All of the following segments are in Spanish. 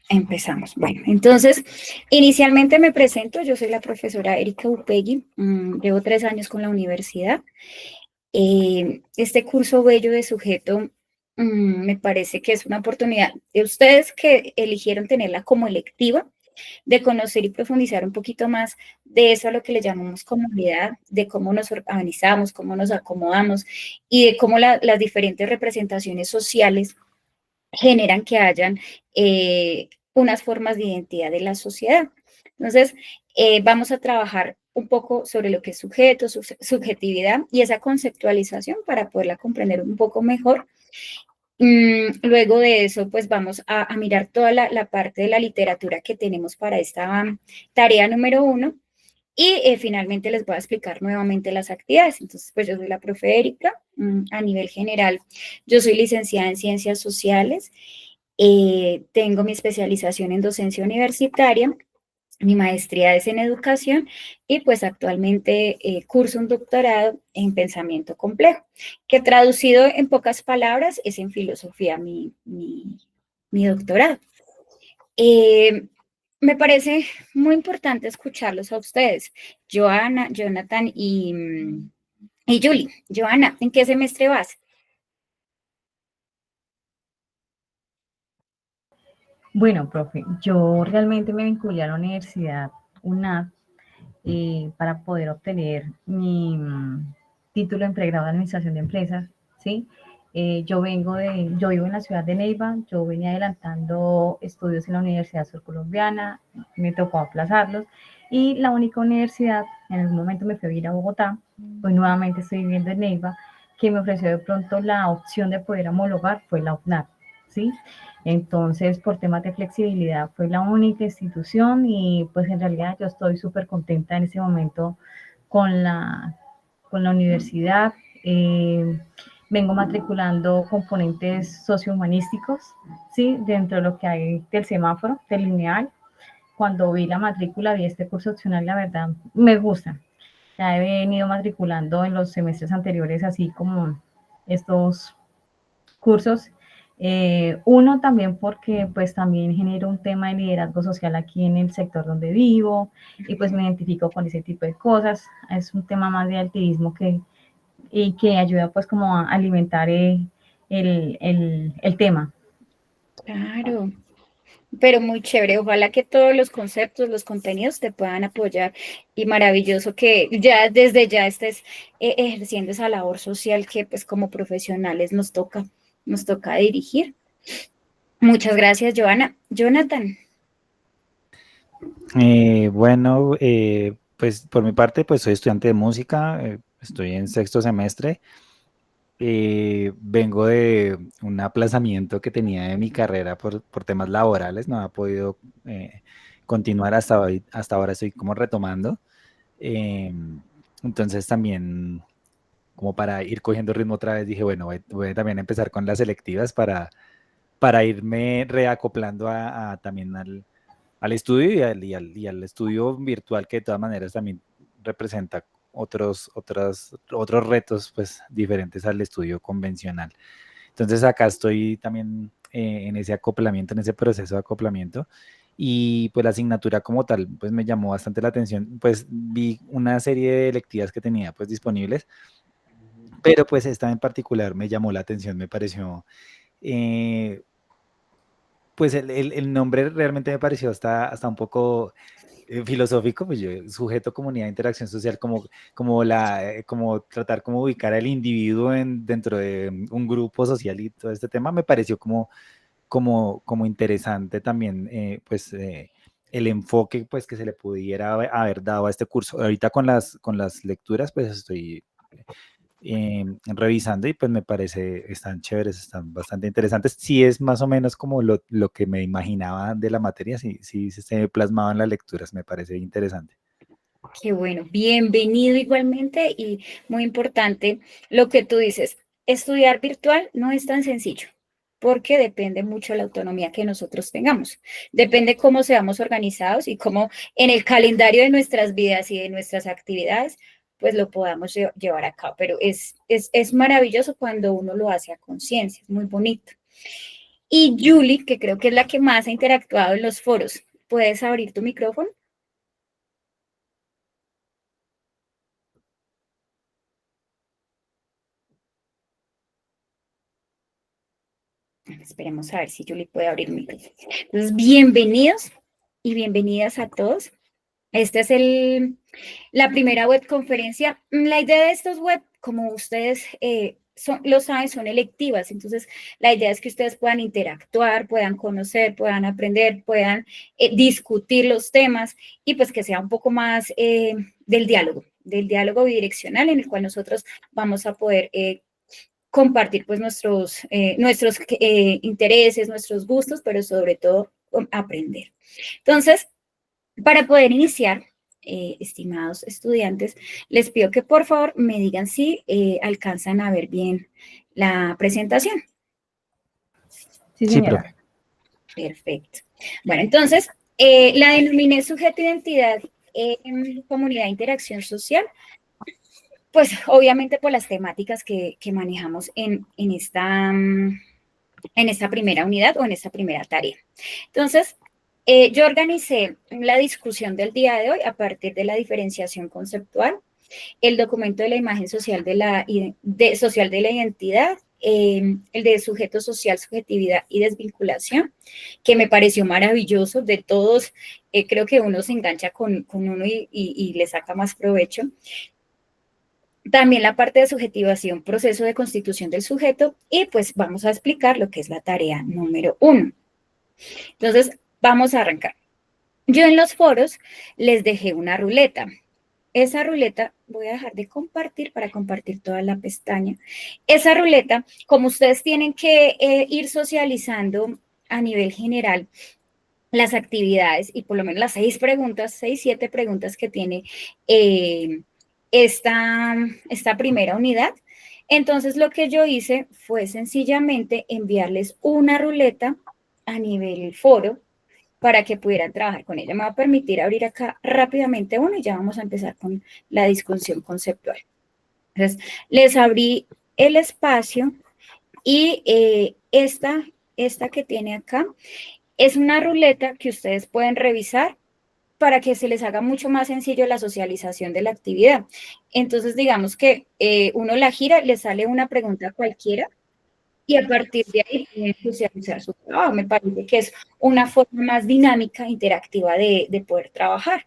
Empezamos. Bueno, entonces, inicialmente me presento, yo soy la profesora Erika Upegui, llevo 3 años con la universidad. Este curso bello de sujeto me parece que es una oportunidad de ustedes que eligieron tenerla como electiva, de conocer y profundizar un poquito más de eso a lo que le llamamos comunidad, de cómo nos organizamos, cómo nos acomodamos y de cómo las diferentes representaciones sociales generan que hayan unas formas de identidad de la sociedad. Entonces, vamos a trabajar un poco sobre lo que es sujeto, subjetividad y esa conceptualización para poderla comprender un poco mejor. Luego de eso, pues vamos a mirar toda la parte de la literatura que tenemos para esta tarea número 1 y finalmente les voy a explicar nuevamente las actividades. Entonces, pues yo soy la profe Erika. A nivel general, yo soy licenciada en Ciencias Sociales, tengo mi especialización en docencia universitaria, mi maestría es en educación y pues actualmente curso un doctorado en pensamiento complejo, que traducido en pocas palabras es en filosofía mi doctorado. Eh, Me parece muy importante escucharlos a ustedes, Joana, Jonathan y Julie. Joana, ¿en qué semestre vas? Bueno, profe, yo realmente me vinculé a la universidad UNAD para poder obtener mi título en pregrado de Administración de Empresas, ¿sí? Yo vivo en la ciudad de Neiva, yo venía adelantando estudios en la Universidad Surcolombiana, me tocó aplazarlos y la única universidad, en algún momento me fui a ir a Bogotá, hoy nuevamente estoy viviendo en Neiva, que me ofreció de pronto la opción de poder homologar fue la UNAD, ¿sí? Entonces, por temas de flexibilidad, fue la única institución y pues en realidad yo estoy súper contenta en ese momento con con la universidad. Vengo matriculando componentes sociohumanísticos, ¿sí? Dentro de lo que hay del semáforo, del lineal. Cuando vi la matrícula, vi este curso opcional, la verdad, me gusta. Ya he venido matriculando en los semestres anteriores, así como estos cursos. Uno también porque pues también genero un tema de liderazgo social aquí en el sector donde vivo y pues me identifico con ese tipo de cosas. Es un tema más de activismo y que ayuda pues como a alimentar el tema. Claro, pero muy chévere. Ojalá que todos los conceptos, los contenidos te puedan apoyar y maravilloso que ya desde ya estés ejerciendo esa labor social que pues como profesionales nos toca dirigir. Muchas gracias, Joana. Jonathan. Bueno, pues por mi parte, pues soy estudiante de música, estoy en sexto semestre. Vengo de un aplazamiento que tenía de mi carrera por temas laborales, no ha podido continuar hasta ahora estoy como retomando. Eh, entonces también, como para ir cogiendo ritmo otra vez, dije, bueno, voy también a empezar con las selectivas para irme reacoplando también al estudio y al estudio virtual, que de todas maneras también representa otros retos pues diferentes al estudio convencional. Entonces acá estoy también en ese acoplamiento, en ese proceso de acoplamiento, y pues la asignatura como tal pues me llamó bastante la atención. Pues vi una serie de electivas que tenía pues disponibles, pero pues esta en particular me llamó la atención, me pareció eh, pues el nombre realmente me pareció hasta un poco filosófico, pues yo, sujeto, comunidad, interacción social, como tratar como ubicar al individuo dentro de un grupo social, y todo este tema me pareció como interesante también, pues el enfoque pues que se le pudiera haber dado a este curso. Ahorita con las lecturas pues estoy revisando y pues me parece, están chéveres, están bastante interesantes. Sí es más o menos como lo que me imaginaba de la materia, sí se plasmado en las lecturas, me parece interesante. Qué bueno, bienvenido igualmente y muy importante lo que tú dices, estudiar virtual no es tan sencillo porque depende mucho de la autonomía que nosotros tengamos, depende cómo seamos organizados y cómo en el calendario de nuestras vidas y de nuestras actividades pues lo podamos llevar a cabo, pero es maravilloso cuando uno lo hace a conciencia, es muy bonito. Y Julie, que creo que es la que más ha interactuado en los foros. ¿Puedes abrir tu micrófono? Esperemos a ver si Julie puede abrir mi micrófono. Entonces, bienvenidos y bienvenidas a todos. Esta es la primera webconferencia. La idea de estos web, como ustedes lo saben, son electivas. Entonces, la idea es que ustedes puedan interactuar, puedan conocer, puedan aprender, puedan discutir los temas y pues que sea un poco más del diálogo bidireccional en el cual nosotros vamos a poder compartir pues nuestros intereses, nuestros gustos, pero sobre todo aprender. Entonces, para poder iniciar, estimados estudiantes, les pido que por favor me digan si alcanzan a ver bien la presentación. Sí, Sí, señora. profe. Perfecto. Bueno, entonces, la denominé sujeto identidad en comunidad de interacción social, pues obviamente por las temáticas que manejamos en esta primera unidad o en esta primera tarea. Entonces, yo organicé la discusión del día de hoy a partir de la diferenciación conceptual, el documento de la imagen social de la identidad, el de sujeto social, subjetividad y desvinculación, que me pareció maravilloso. De todos, creo que uno se engancha con uno y le saca más provecho. También la parte de subjetivación, proceso de constitución del sujeto, y pues vamos a explicar lo que es la tarea número 1. Entonces, vamos a arrancar. Yo en los foros les dejé una ruleta. Esa ruleta, voy a dejar de compartir para compartir toda la pestaña. Esa ruleta, como ustedes tienen que ir socializando a nivel general las actividades y por lo menos las 6, 7 preguntas que tiene esta primera unidad, entonces lo que yo hice fue sencillamente enviarles una ruleta a nivel foro para que pudieran trabajar con ella. Me va a permitir abrir acá rápidamente uno y ya vamos a empezar con la discusión conceptual. Entonces, les abrí el espacio y esta que tiene acá es una ruleta que ustedes pueden revisar para que se les haga mucho más sencillo la socialización de la actividad. Entonces, digamos que uno la gira, le sale una pregunta cualquiera y a partir de ahí pueden socializar su trabajo. Me parece que es una forma más dinámica, interactiva de poder trabajar.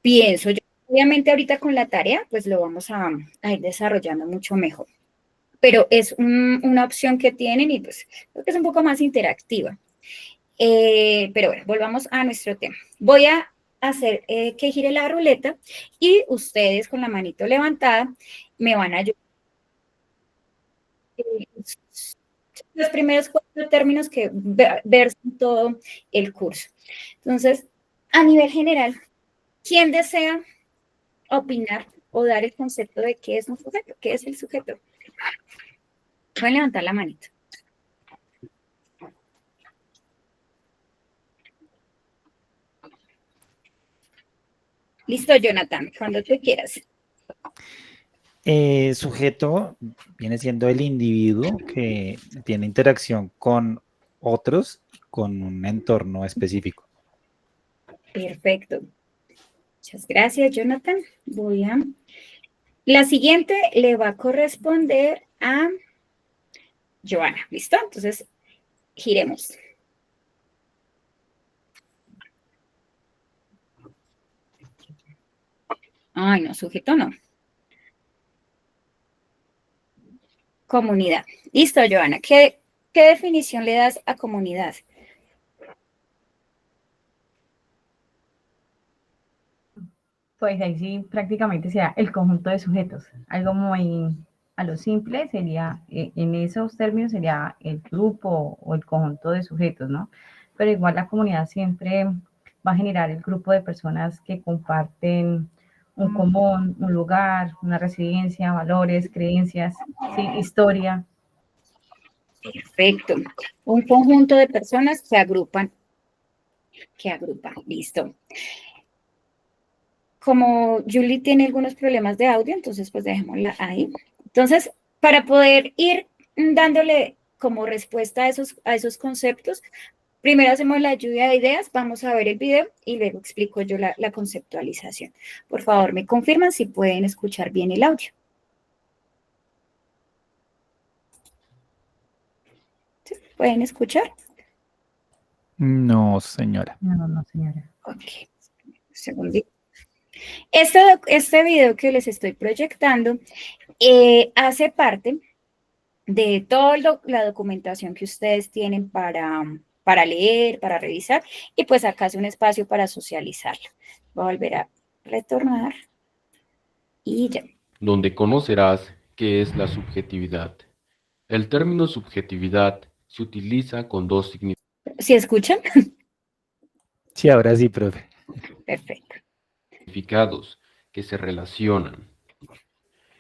Pienso yo, obviamente ahorita con la tarea, pues lo vamos a ir desarrollando mucho mejor. Pero es una opción que tienen y pues creo que es un poco más interactiva. Pero bueno, volvamos a nuestro tema. Voy a hacer que gire la ruleta y ustedes con la manito levantada me van a ayudar. Los primeros 4 términos que versan todo el curso. Entonces, a nivel general, ¿quién desea opinar o dar el concepto de qué es un sujeto? ¿Qué es el sujeto? Pueden levantar la manito. Listo, Jonathan, cuando tú quieras. Sujeto viene siendo el individuo que tiene interacción con otros, con un entorno específico. Perfecto. Muchas gracias, Jonathan. La siguiente le va a corresponder a Joana. ¿Listo? Entonces, giremos. Ay, no, sujeto no. Comunidad. Listo, Joana. ¿Qué definición le das a comunidad? Pues ahí sí prácticamente sea el conjunto de sujetos. Algo muy a lo simple sería, en esos términos sería el grupo o el conjunto de sujetos, ¿no? Pero igual la comunidad siempre va a generar el grupo de personas que comparten un común, un lugar, una residencia, valores, creencias, ¿sí? Historia. Perfecto. Un conjunto de personas que agrupan. Listo. Como Julie tiene algunos problemas de audio, entonces pues dejémosla ahí. Entonces, para poder ir dándole como respuesta a esos conceptos, primero hacemos la lluvia de ideas, vamos a ver el video y luego explico yo la conceptualización. Por favor, me confirman si pueden escuchar bien el audio. ¿Sí? ¿Pueden escuchar? No, señora. No, señora. Ok, un segundito. Este video que les estoy proyectando hace parte de toda la documentación que ustedes tienen para leer, para revisar, y pues acá es un espacio para socializarlo. Voy a volver a retornar y ya. Donde conocerás qué es la subjetividad. El término subjetividad se utiliza con dos ¿Sí escuchan? Sí, ahora sí, profe. Perfecto. significados que se relacionan.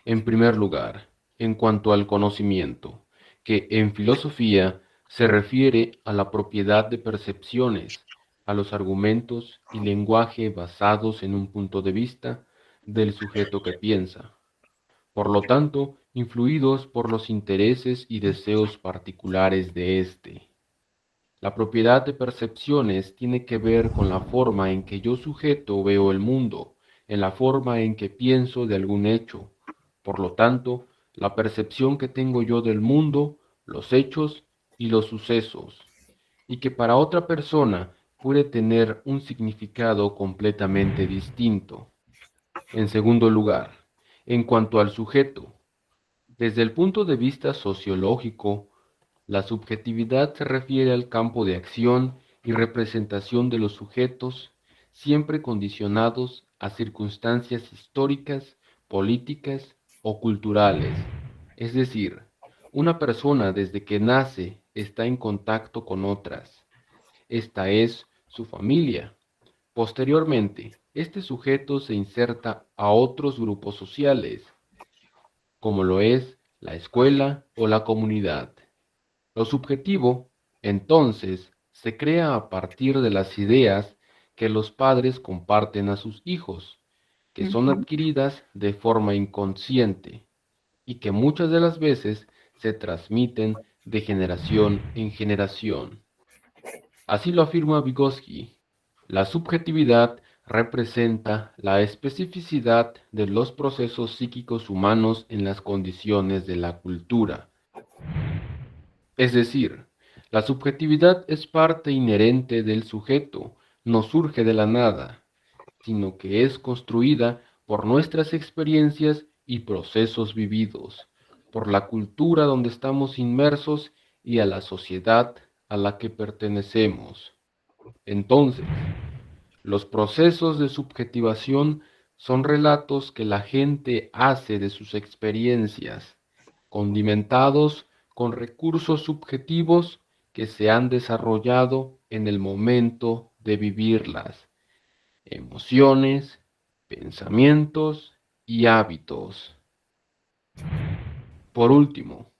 En primer lugar, en cuanto al conocimiento, que en filosofía se refiere a la propiedad de percepciones, a los argumentos y lenguaje basados en un punto de vista del sujeto que piensa. Por lo tanto, influidos por los intereses y deseos particulares de éste. La propiedad de percepciones tiene que ver con la forma en que yo sujeto veo el mundo, en la forma en que pienso de algún hecho. Por lo tanto, la percepción que tengo yo del mundo, los hechos y los sucesos, y que para otra persona puede tener un significado completamente distinto. En segundo lugar, en cuanto al sujeto, desde el punto de vista sociológico, la subjetividad se refiere al campo de acción y representación de los sujetos, siempre condicionados a circunstancias históricas, políticas o culturales. Es decir, una persona desde que nace está en contacto con otras. Esta es su familia. Posteriormente, este sujeto se inserta a otros grupos sociales, como lo es la escuela o la comunidad. Lo subjetivo, entonces, se crea a partir de las ideas que los padres comparten a sus hijos, que son adquiridas de forma inconsciente y que muchas de las veces se transmiten de generación en generación. Así lo afirma Vygotsky. La subjetividad representa la especificidad de los procesos psíquicos humanos en las condiciones de la cultura. Es decir, la subjetividad es parte inherente del sujeto, no surge de la nada, sino que es construida por nuestras experiencias y procesos vividos, por la cultura donde estamos inmersos y a la sociedad a la que pertenecemos. Entonces, los procesos de subjetivación son relatos que la gente hace de sus experiencias, condimentados con recursos subjetivos que se han desarrollado en el momento de vivirlas, emociones, pensamientos y hábitos. Por último,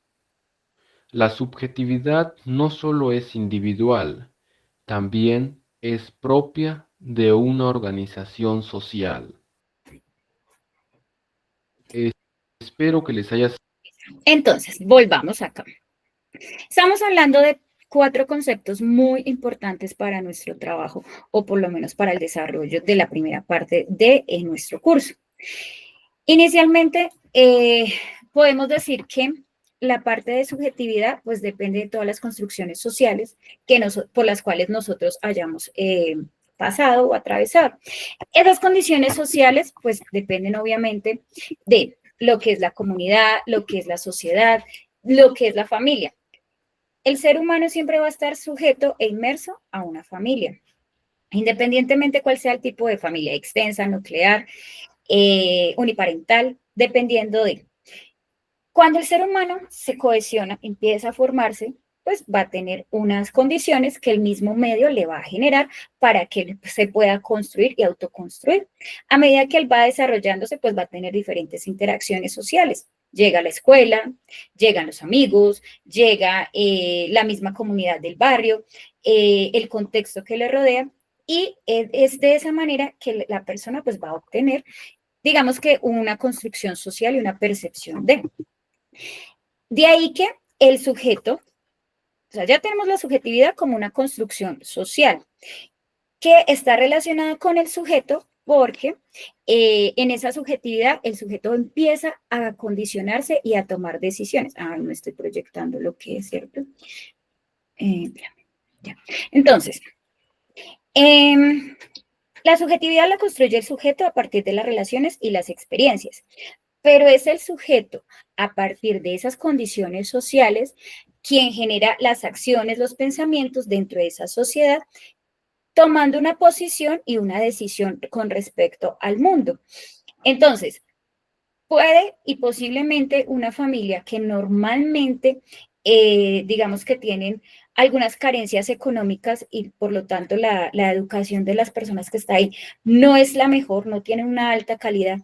la subjetividad no solo es individual, también es propia de una organización social. Espero que les haya... Entonces, volvamos acá. Estamos hablando de 4 conceptos muy importantes para nuestro trabajo, o por lo menos para el desarrollo de la primera parte de nuestro curso. Inicialmente, podemos decir que la parte de subjetividad, pues depende de todas las construcciones sociales por las cuales nosotros hayamos pasado o atravesado. Esas condiciones sociales, pues dependen obviamente de lo que es la comunidad, lo que es la sociedad, lo que es la familia. El ser humano siempre va a estar sujeto e inmerso a una familia, independientemente cuál sea el tipo de familia, extensa, nuclear, uniparental, dependiendo de. Cuando el ser humano se cohesiona, empieza a formarse, pues va a tener unas condiciones que el mismo medio le va a generar para que se pueda construir y autoconstruir. A medida que él va desarrollándose, pues va a tener diferentes interacciones sociales. Llega a la escuela, llegan los amigos, llega la misma comunidad del barrio, el contexto que le rodea, y es de esa manera que la persona pues va a obtener, digamos que una construcción social y una percepción de. De ahí que el sujeto sea, ya tenemos la subjetividad como una construcción social que está relacionada con el sujeto porque en esa subjetividad el sujeto empieza a condicionarse y a tomar decisiones. Ah, no estoy proyectando lo que es cierto. Ya. Entonces, la subjetividad la construye el sujeto a partir de las relaciones y las experiencias, pero es el sujeto a partir de esas condiciones sociales quien genera las acciones, los pensamientos dentro de esa sociedad, tomando una posición y una decisión con respecto al mundo. Entonces, puede y posiblemente una familia que normalmente, digamos que tienen algunas carencias económicas y por lo tanto la educación de las personas que está ahí no es la mejor, no tiene una alta calidad,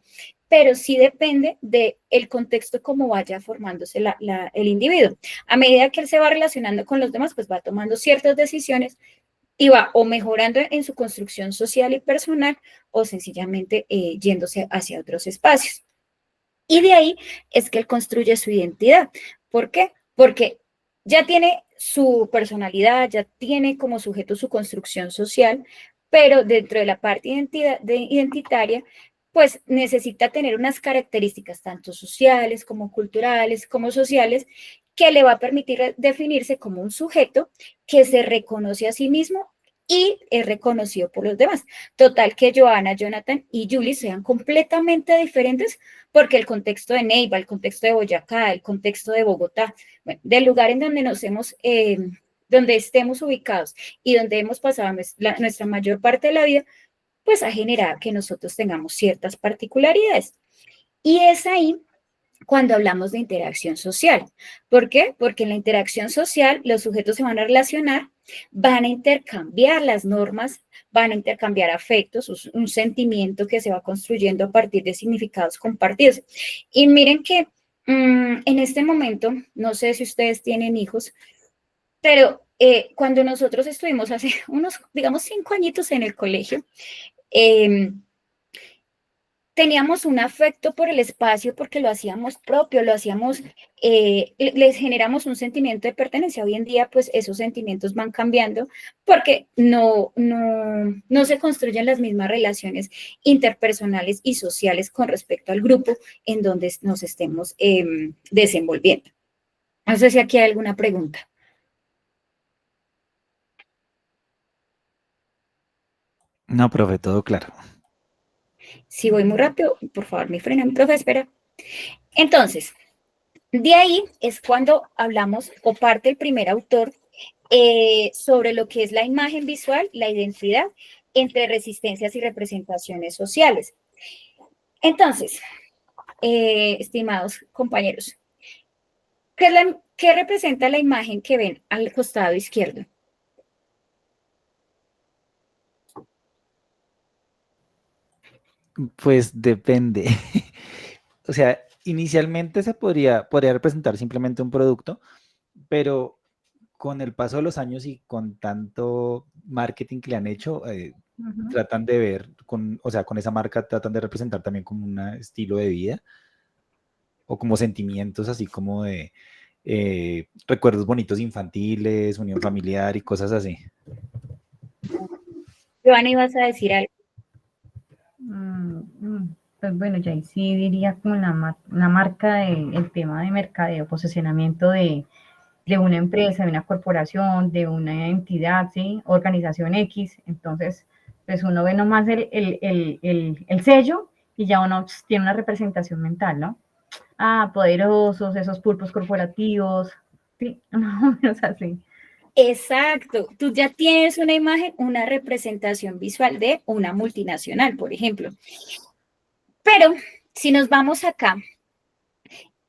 pero sí depende del contexto cómo vaya formándose el individuo. A medida que él se va relacionando con los demás, pues va tomando ciertas decisiones y va o mejorando en su construcción social y personal o sencillamente yéndose hacia otros espacios. Y de ahí es que él construye su identidad. ¿Por qué? Porque ya tiene su personalidad, ya tiene como sujeto su construcción social, pero dentro de la parte identitaria, pues necesita tener unas características tanto sociales como culturales, como sociales, que le va a permitir definirse como un sujeto que se reconoce a sí mismo y es reconocido por los demás. Total que Joana, Jonathan y Julie sean completamente diferentes porque el contexto de Neiva, el contexto de Boyacá, el contexto de Bogotá, bueno, del lugar en donde donde estemos ubicados y donde hemos pasado nuestra mayor parte de la vida, pues ha generado que nosotros tengamos ciertas particularidades. Y es ahí cuando hablamos de interacción social. ¿Por qué? Porque en la interacción social los sujetos se van a relacionar, van a intercambiar las normas, van a intercambiar afectos, un sentimiento que se va construyendo a partir de significados compartidos. Y miren que en este momento, no sé si ustedes tienen hijos, pero cuando nosotros estuvimos hace unos, digamos, 5 añitos en el colegio, teníamos un afecto por el espacio porque lo hacíamos propio, lo hacíamos, les generamos un sentimiento de pertenencia. Hoy en día, pues esos sentimientos van cambiando porque no se construyen las mismas relaciones interpersonales y sociales con respecto al grupo en donde nos estemos desenvolviendo. No sé si aquí hay alguna pregunta. No, profe, todo claro. Si voy muy rápido, por favor, me frenan, profe, espera. Entonces, de ahí es cuando hablamos o parte el primer autor sobre lo que es la imagen visual, la identidad entre resistencias y representaciones sociales. Entonces, estimados compañeros, ¿qué representa la imagen que ven al costado izquierdo? Pues depende. O sea, inicialmente se podría representar simplemente un producto, pero con el paso de los años y con tanto marketing que le han hecho, tratan de ver, o sea, con esa marca tratan de representar también como un estilo de vida o como sentimientos así como de recuerdos bonitos infantiles, unión familiar y cosas así. Joana, ibas a decir algo. Pues bueno, ya ahí sí diría como una marca del tema de mercadeo, posicionamiento de una empresa, de una corporación, de una entidad, ¿sí? Organización X. Entonces, pues uno ve nomás el sello y ya uno tiene una representación mental, ¿no? Ah, poderosos, esos pulpos corporativos, sí, más o menos así. Exacto, tú ya tienes una imagen, una representación visual de una multinacional, por ejemplo. Pero si nos vamos acá,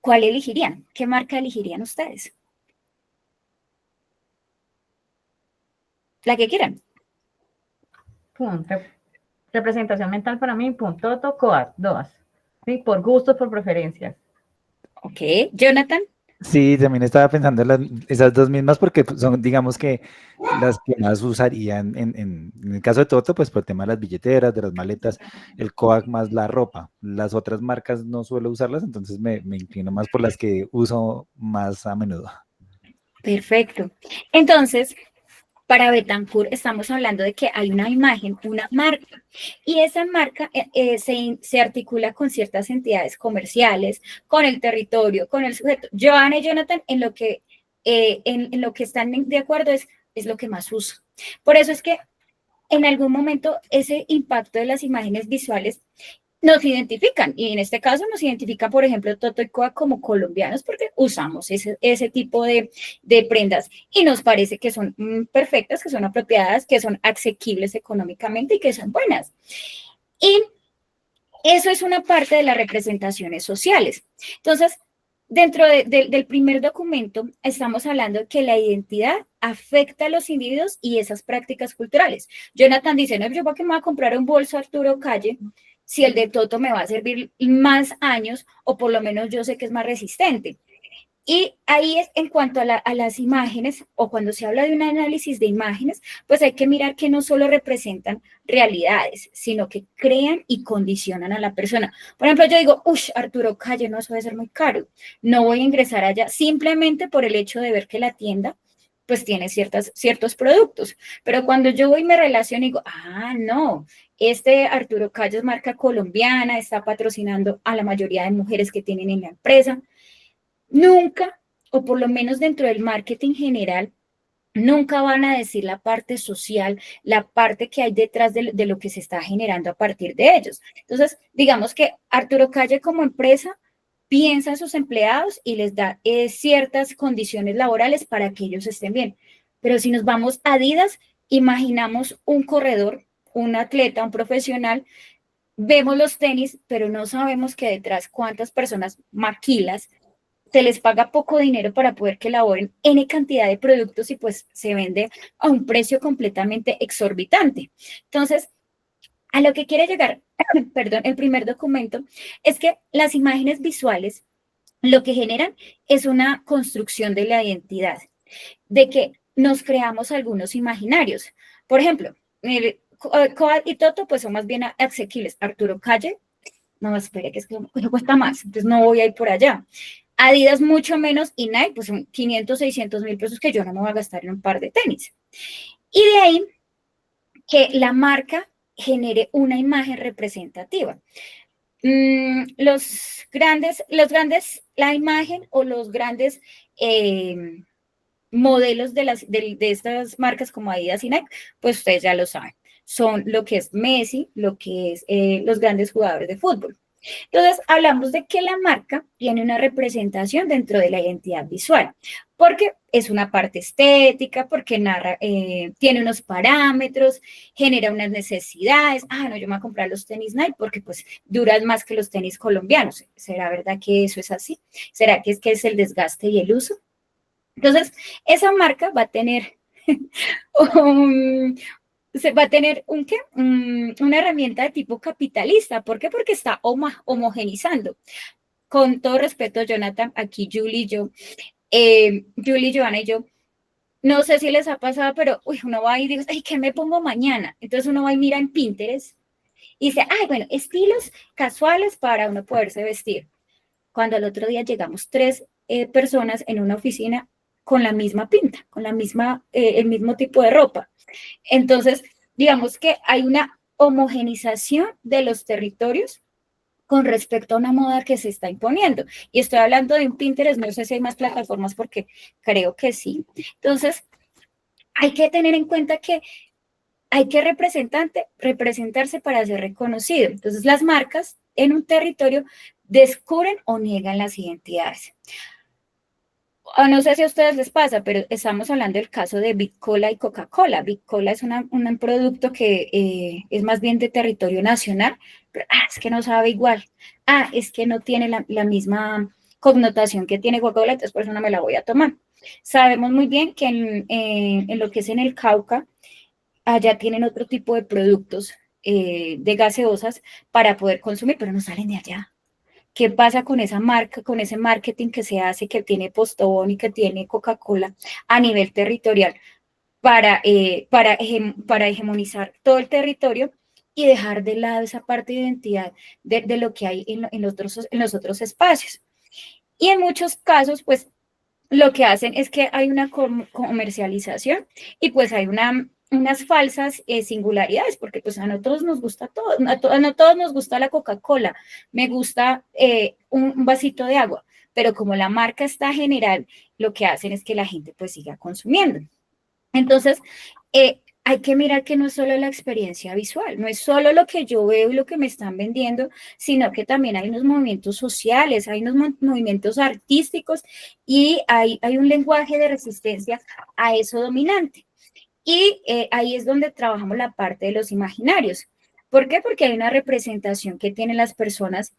¿cuál elegirían? ¿Qué marca elegirían ustedes? La que quieran. Punto. Representación mental para mí, punto, Coat, dos. ¿Sí? Por gustos, por preferencias. Ok, Jonathan. Sí, también estaba pensando en esas dos mismas porque son, digamos que las que más usarían en el caso de Toto, pues por el tema de las billeteras, de las maletas, el Coag más la ropa. Las otras marcas no suelo usarlas, entonces me inclino más por las que uso más a menudo. Perfecto. Entonces, para Bettencourt estamos hablando de que hay una imagen, una marca, y esa marca se articula con ciertas entidades comerciales, con el territorio, con el sujeto. Joana y Jonathan en lo que están de acuerdo es lo que más uso. Por eso es que en algún momento ese impacto de las imágenes visuales nos identifican, y en este caso nos identifica, por ejemplo, Toto y Coa como colombianos porque usamos ese tipo de prendas y nos parece que son perfectas, que son apropiadas, que son asequibles económicamente y que son buenas. Y eso es una parte de las representaciones sociales. Entonces, dentro del primer documento, estamos hablando que la identidad afecta a los individuos y esas prácticas culturales. Jonathan dice, no, yo para qué me voy a comprar un bolso Arturo Calle si el de Toto me va a servir más años o por lo menos yo sé que es más resistente. Y ahí es en cuanto a las imágenes, o cuando se habla de un análisis de imágenes, pues hay que mirar que no solo representan realidades, sino que crean y condicionan a la persona. Por ejemplo, yo digo, uff, Arturo Calle, no, eso debe ser muy caro. No voy a ingresar allá simplemente por el hecho de ver que la tienda pues tiene ciertos productos. Pero cuando yo voy y me relaciono y digo, no, este Arturo Calle es marca colombiana, está patrocinando a la mayoría de mujeres que tienen en la empresa. Nunca, o por lo menos dentro del marketing general, nunca van a decir la parte social, la parte que hay detrás de lo que se está generando a partir de ellos. Entonces, digamos que Arturo Calle como empresa piensa en sus empleados y les da ciertas condiciones laborales para que ellos estén bien. Pero si nos vamos a Adidas, imaginamos un corredor, un atleta, un profesional, vemos los tenis, pero no sabemos que detrás cuántas personas maquilas se les paga poco dinero para poder que elaboren N cantidad de productos y pues se vende a un precio completamente exorbitante. Entonces, a lo que quiere llegar, perdón, el primer documento es que las imágenes visuales lo que generan es una construcción de la identidad, de que nos creamos algunos imaginarios. Por ejemplo, Coat y Toto pues son más bien asequibles. Arturo Calle, no, espere, que es que cuesta más, entonces no voy a ir por allá. Adidas mucho menos y Nike, pues son 500, 600 mil pesos que yo no me voy a gastar en un par de tenis. Y de ahí que la marca genere una imagen representativa. Los grandes, la imagen o los grandes modelos de estas marcas como Adidas y Nike, pues ustedes ya lo saben, son lo que es Messi, lo que es los grandes jugadores de fútbol. Entonces, hablamos de que la marca tiene una representación dentro de la identidad visual, porque es una parte estética, porque narra, tiene unos parámetros, genera unas necesidades. No, yo me voy a comprar los tenis Nike porque pues duran más que los tenis colombianos. ¿Será verdad que eso es así? ¿Será que es el desgaste y el uso? Entonces, esa marca va a tener va a tener una herramienta de tipo capitalista. ¿Por qué? Porque está homogenizando. Con todo respeto, Jonathan, aquí Julie y yo, Julie, Joana y yo, no sé si les ha pasado, pero uno va y dice, ay, ¿qué me pongo mañana? Entonces uno va y mira en Pinterest y dice, bueno, estilos casuales para uno poderse vestir. Cuando al otro día llegamos 3 personas en una oficina con la misma pinta, con el mismo tipo de ropa. Entonces, digamos que hay una homogenización de los territorios con respecto a una moda que se está imponiendo. Y estoy hablando de un Pinterest, no sé si hay más plataformas porque creo que sí. Entonces, hay que tener en cuenta que hay que representarse para ser reconocido. Entonces, las marcas en un territorio descubren o niegan las identidades. No sé si a ustedes les pasa, pero estamos hablando del caso de Bicola y Coca-Cola. Bicola es un producto que es más bien de territorio nacional, pero es que no sabe igual. Es que no tiene la misma connotación que tiene Coca-Cola, entonces por eso no me la voy a tomar. Sabemos muy bien que en lo que es en el Cauca, allá tienen otro tipo de productos de gaseosas para poder consumir, pero no salen de allá. ¿Qué pasa con esa marca, con ese marketing que se hace, que tiene Postobón y que tiene Coca-Cola a nivel territorial para hegemonizar todo el territorio y dejar de lado esa parte de identidad de lo que hay en los otros espacios? Y en muchos casos, pues, lo que hacen es que hay una comercialización y pues hay unas falsas singularidades, porque pues a nosotros nos gusta todo, no todos nos gusta la Coca-Cola, me gusta un vasito de agua, pero como la marca está general, lo que hacen es que la gente pues siga consumiendo. Entonces, hay que mirar que no es solo la experiencia visual, no es solo lo que yo veo y lo que me están vendiendo, sino que también hay unos movimientos sociales, hay unos movimientos artísticos y hay un lenguaje de resistencia a eso dominante. Y ahí es donde trabajamos la parte de los imaginarios. ¿Por qué? Porque hay una representación que tienen las personas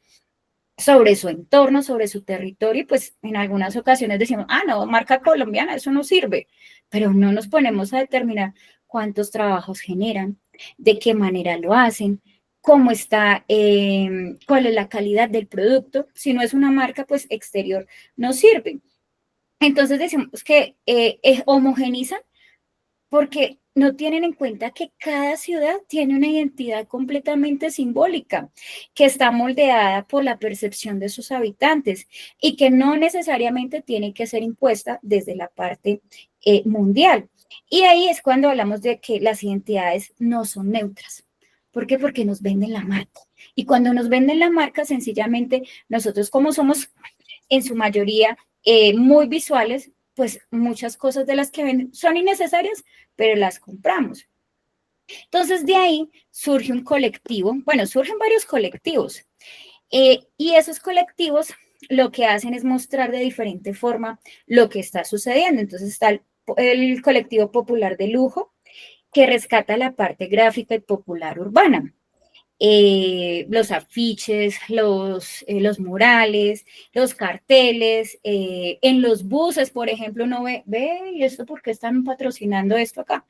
sobre su entorno, sobre su territorio, y pues en algunas ocasiones decimos, no, marca colombiana, eso no sirve, pero no nos ponemos a determinar cuántos trabajos generan, de qué manera lo hacen, cómo está, cuál es la calidad del producto. Si no es una marca, pues exterior no sirve. Entonces decimos que homogenizan porque no tienen en cuenta que cada ciudad tiene una identidad completamente simbólica, que está moldeada por la percepción de sus habitantes y que no necesariamente tiene que ser impuesta desde la parte mundial. Y ahí es cuando hablamos de que las identidades no son neutras. ¿Por qué? Porque nos venden la marca. Y cuando nos venden la marca, sencillamente nosotros como somos en su mayoría muy visuales, pues muchas cosas de las que ven son innecesarias, pero las compramos. Entonces de ahí surge un colectivo, bueno, surgen varios colectivos, y esos colectivos lo que hacen es mostrar de diferente forma lo que está sucediendo. Entonces está el colectivo popular de lujo, que rescata la parte gráfica y popular urbana. Los afiches, los murales, los carteles, en los buses, por ejemplo, uno ve, ¿y esto por qué están patrocinando esto acá?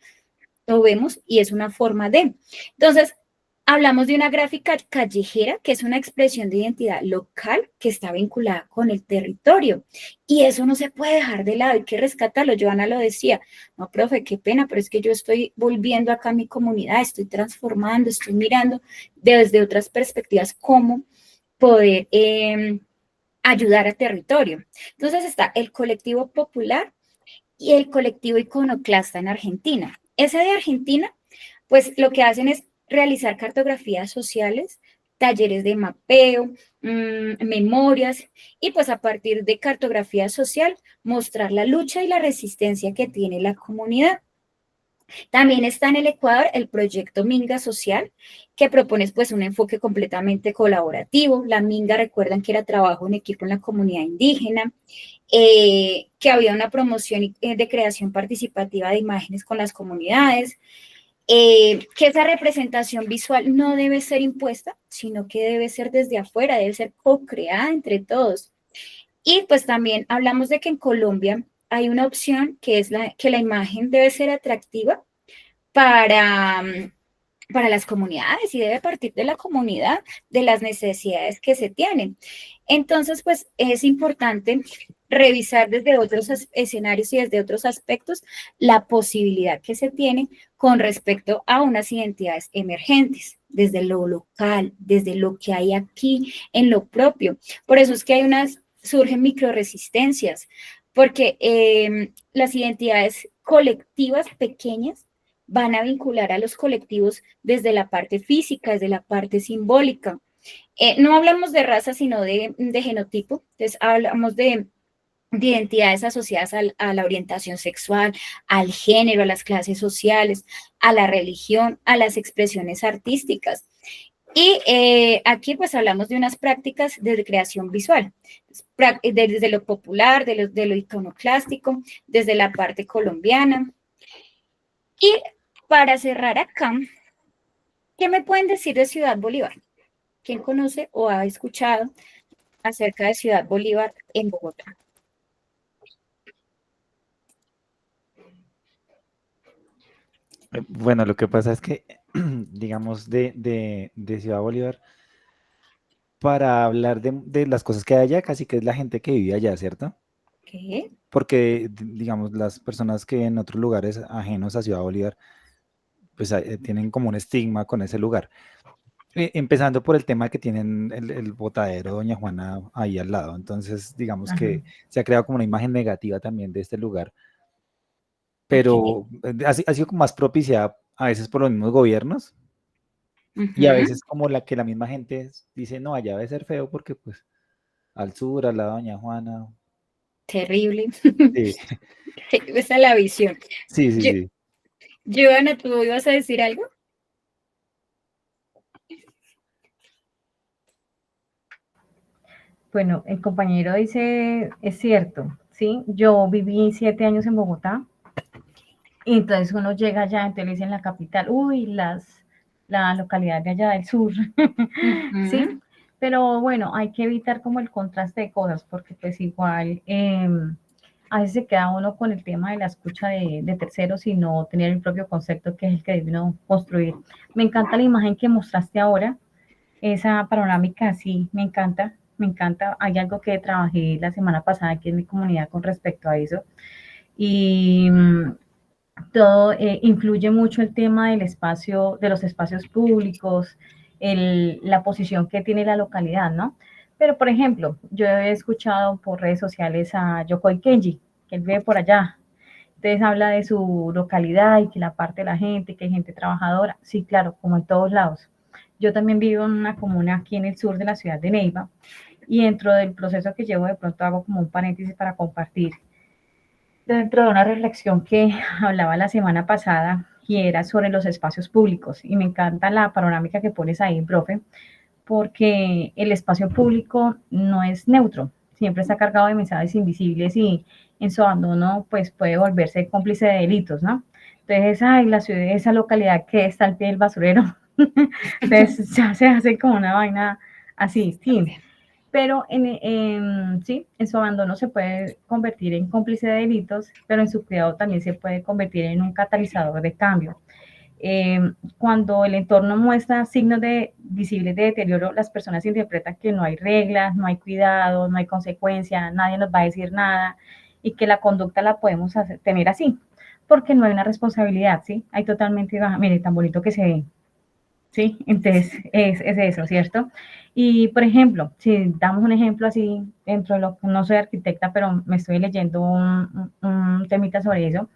Lo vemos y es una forma de. Entonces, hablamos de una gráfica callejera, que es una expresión de identidad local que está vinculada con el territorio. Y eso no se puede dejar de lado, hay que rescatarlo. Joana lo decía, no, profe, qué pena, pero es que yo estoy volviendo acá a mi comunidad, estoy transformando, estoy mirando desde otras perspectivas cómo poder ayudar al territorio. Entonces está el colectivo popular y el colectivo iconoclasta en Argentina. Ese de Argentina, pues lo que hacen es realizar cartografías sociales, talleres de mapeo, memorias, y pues a partir de cartografía social, mostrar la lucha y la resistencia que tiene la comunidad. También está en el Ecuador el proyecto Minga Social, que propone pues un enfoque completamente colaborativo. La Minga, recuerdan que era trabajo en equipo en la comunidad indígena, que había una promoción de creación participativa de imágenes con las comunidades, que esa representación visual no debe ser impuesta, sino que debe ser desde afuera, debe ser co-creada entre todos. Y pues también hablamos de que en Colombia hay una opción que es que la imagen debe ser atractiva para, para las comunidades y debe partir de la comunidad, de las necesidades que se tienen. Entonces, pues es importante revisar desde otros escenarios y desde otros aspectos la posibilidad que se tiene con respecto a unas identidades emergentes, desde lo local, desde lo que hay aquí en lo propio. Por eso es que surgen microresistencias, porque las identidades colectivas pequeñas van a vincular a los colectivos desde la parte física, desde la parte simbólica. No hablamos de raza, sino de genotipo. Entonces, hablamos de identidades asociadas a la orientación sexual, al género, a las clases sociales, a la religión, a las expresiones artísticas. Y aquí pues hablamos de unas prácticas de creación visual, desde lo popular, de lo iconoclástico, desde la parte colombiana. Y para cerrar acá, ¿qué me pueden decir de Ciudad Bolívar? ¿Quién conoce o ha escuchado acerca de Ciudad Bolívar en Bogotá? Bueno, lo que pasa es que, digamos, de Ciudad Bolívar, para hablar de las cosas que hay allá, casi que es la gente que vive allá, ¿cierto? ¿Qué? Porque, digamos, las personas que en otros lugares ajenos a Ciudad Bolívar, pues tienen como un estigma con ese lugar. Empezando por el tema que tienen el botadero Doña Juana ahí al lado. Entonces, digamos Ajá. que se ha creado como una imagen negativa también de este lugar, Ok. pero ha sido como más propiciada a veces por los mismos gobiernos y a Ujú. veces como la que la misma gente dice, no, allá debe ser feo porque pues al sur, al lado de Doña Juana. Terrible. Sí, Esa es la visión. sí, sí, Yo, sí. Joana, ¿tú ibas a decir algo? Bueno, el compañero dice, es cierto, ¿sí? Yo viví 7 años en Bogotá y entonces uno llega allá, entonces le dicen la capital, uy, la localidad de allá del sur, ¿sí? Ujú. Pero bueno, hay que evitar como el contraste de cosas porque pues igual a veces se queda uno con el tema de la escucha de terceros y no tener el propio concepto que es el que debe uno construir. Me encanta la imagen que mostraste ahora, esa panorámica, sí, me encanta, me encanta. Hay algo que trabajé la semana pasada aquí en mi comunidad con respecto a eso. Y todo influye mucho el tema del espacio, de los espacios públicos, la posición que tiene la localidad, ¿no? Pero, por ejemplo, yo he escuchado por redes sociales a Yokoi Kenji, que él vive por allá. Entonces habla de su localidad y que la parte de la gente, que hay gente trabajadora. Sí, claro, como en todos lados. Yo también vivo en una comuna aquí en el sur de la ciudad de Neiva y dentro del proceso que llevo de pronto hago como un paréntesis para compartir dentro de una reflexión que hablaba la semana pasada y era sobre los espacios públicos. Y me encanta la panorámica que pones ahí, profe, porque el espacio público no es neutro, siempre está cargado de mensajes invisibles y en su abandono pues puede volverse cómplice de delitos, ¿no? Entonces, ay, la ciudad, esa localidad que está al pie del basurero, entonces ya se hace como una vaina así, sí, pero sí, en su abandono se puede convertir en cómplice de delitos, pero en su cuidado también se puede convertir en un catalizador de cambio. Cuando el entorno muestra signos visibles de deterioro, las personas interpretan que no hay reglas, no hay cuidado, no hay consecuencia, nadie nos va a decir nada y que la conducta la podemos tener así, porque no hay una responsabilidad, ¿sí? Hay totalmente, mire, tan bonito que se ve, ¿sí? Entonces, es eso, ¿cierto? Y, por ejemplo, si damos un ejemplo así, dentro de lo que no soy arquitecta, pero me estoy leyendo un temita sobre eso,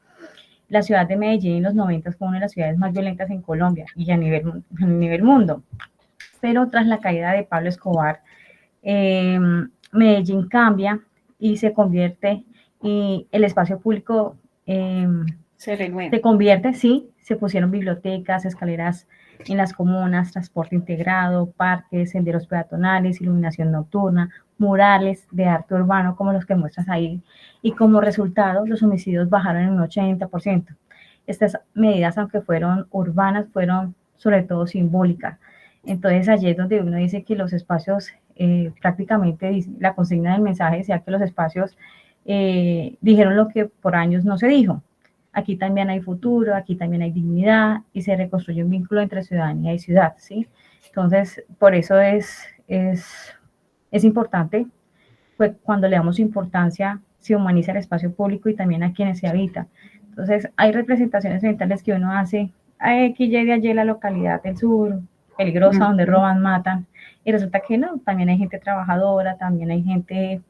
la ciudad de Medellín en los 90 fue una de las ciudades más violentas en Colombia y a nivel mundo. Pero tras la caída de Pablo Escobar, eh, Medellín cambia y se convierte, y el espacio público Se renueva. se convierte, sí, se pusieron bibliotecas, escaleras en las comunas, transporte integrado, parques, senderos peatonales, iluminación nocturna, murales de arte urbano como los que muestras ahí. Y como resultado, los homicidios bajaron en un 80%. Estas medidas, aunque fueron urbanas, fueron sobre todo simbólicas. Entonces, allí es donde uno dice que los espacios, prácticamente la consigna del mensaje decía que los espacios dijeron lo que por años no se dijo. Aquí también hay futuro, aquí también hay dignidad y se reconstruye un vínculo entre ciudadanía y ciudad, ¿sí? Entonces, por eso es importante, pues cuando le damos importancia, se humaniza el espacio público y también a quienes se habita. Entonces, hay representaciones mentales que uno hace, aquí de allí la localidad del sur, peligrosa, donde Ujú. roban, matan, y resulta que no, también hay gente trabajadora, también hay gente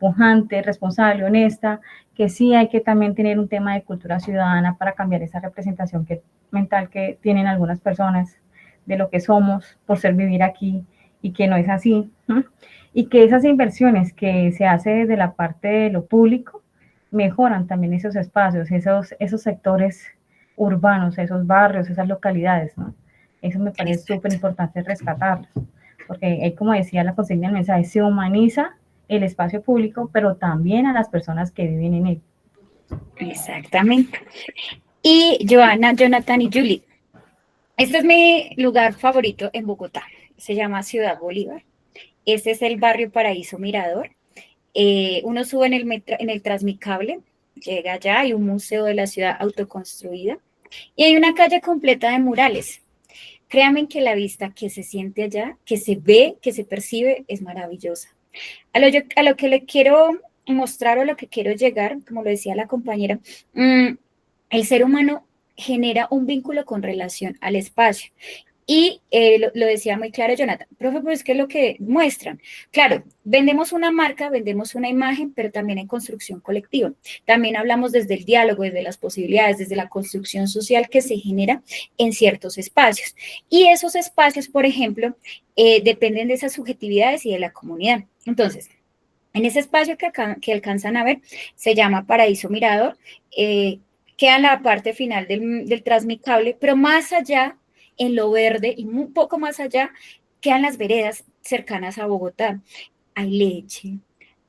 pujante, responsable, honesta, que sí hay que también tener un tema de cultura ciudadana para cambiar esa representación mental que tienen algunas personas de lo que somos por ser vivir aquí y que no es así. ¿No? Y que esas inversiones que se hace desde la parte de lo público mejoran también esos espacios, esos sectores urbanos, esos barrios, esas localidades. ¿No? Eso me parece súper Exacto. importante rescatarlos, porque como decía la consigna del mensaje, se humaniza el espacio público, pero también a las personas que viven en él. Exactamente. Y Joana, Jonathan y Julie, este es mi lugar favorito en Bogotá. Se llama Ciudad Bolívar. Este es el barrio Paraíso Mirador. Uno sube en el Transmicable, llega allá, hay un museo de la ciudad autoconstruida y hay una calle completa de murales. Créanme que la vista que se siente allá, que se ve, que se percibe, es maravillosa. A lo que le quiero mostrar o lo que quiero llegar, como lo decía la compañera, el ser humano genera un vínculo con relación al espacio Y lo decía muy claro Jonathan, profe, pero es que es lo que muestran. Claro, vendemos una marca, vendemos una imagen, pero también en construcción colectiva. También hablamos desde el diálogo, desde las posibilidades, desde la construcción social que se genera en ciertos espacios. Y esos espacios, por ejemplo, dependen de esas subjetividades y de la comunidad. Entonces, en ese espacio que alcanzan a ver, se llama Paraíso Mirador, queda en la parte final del Transmicable, pero más allá, en lo verde y un poco más allá, quedan las veredas cercanas a Bogotá. Hay leche,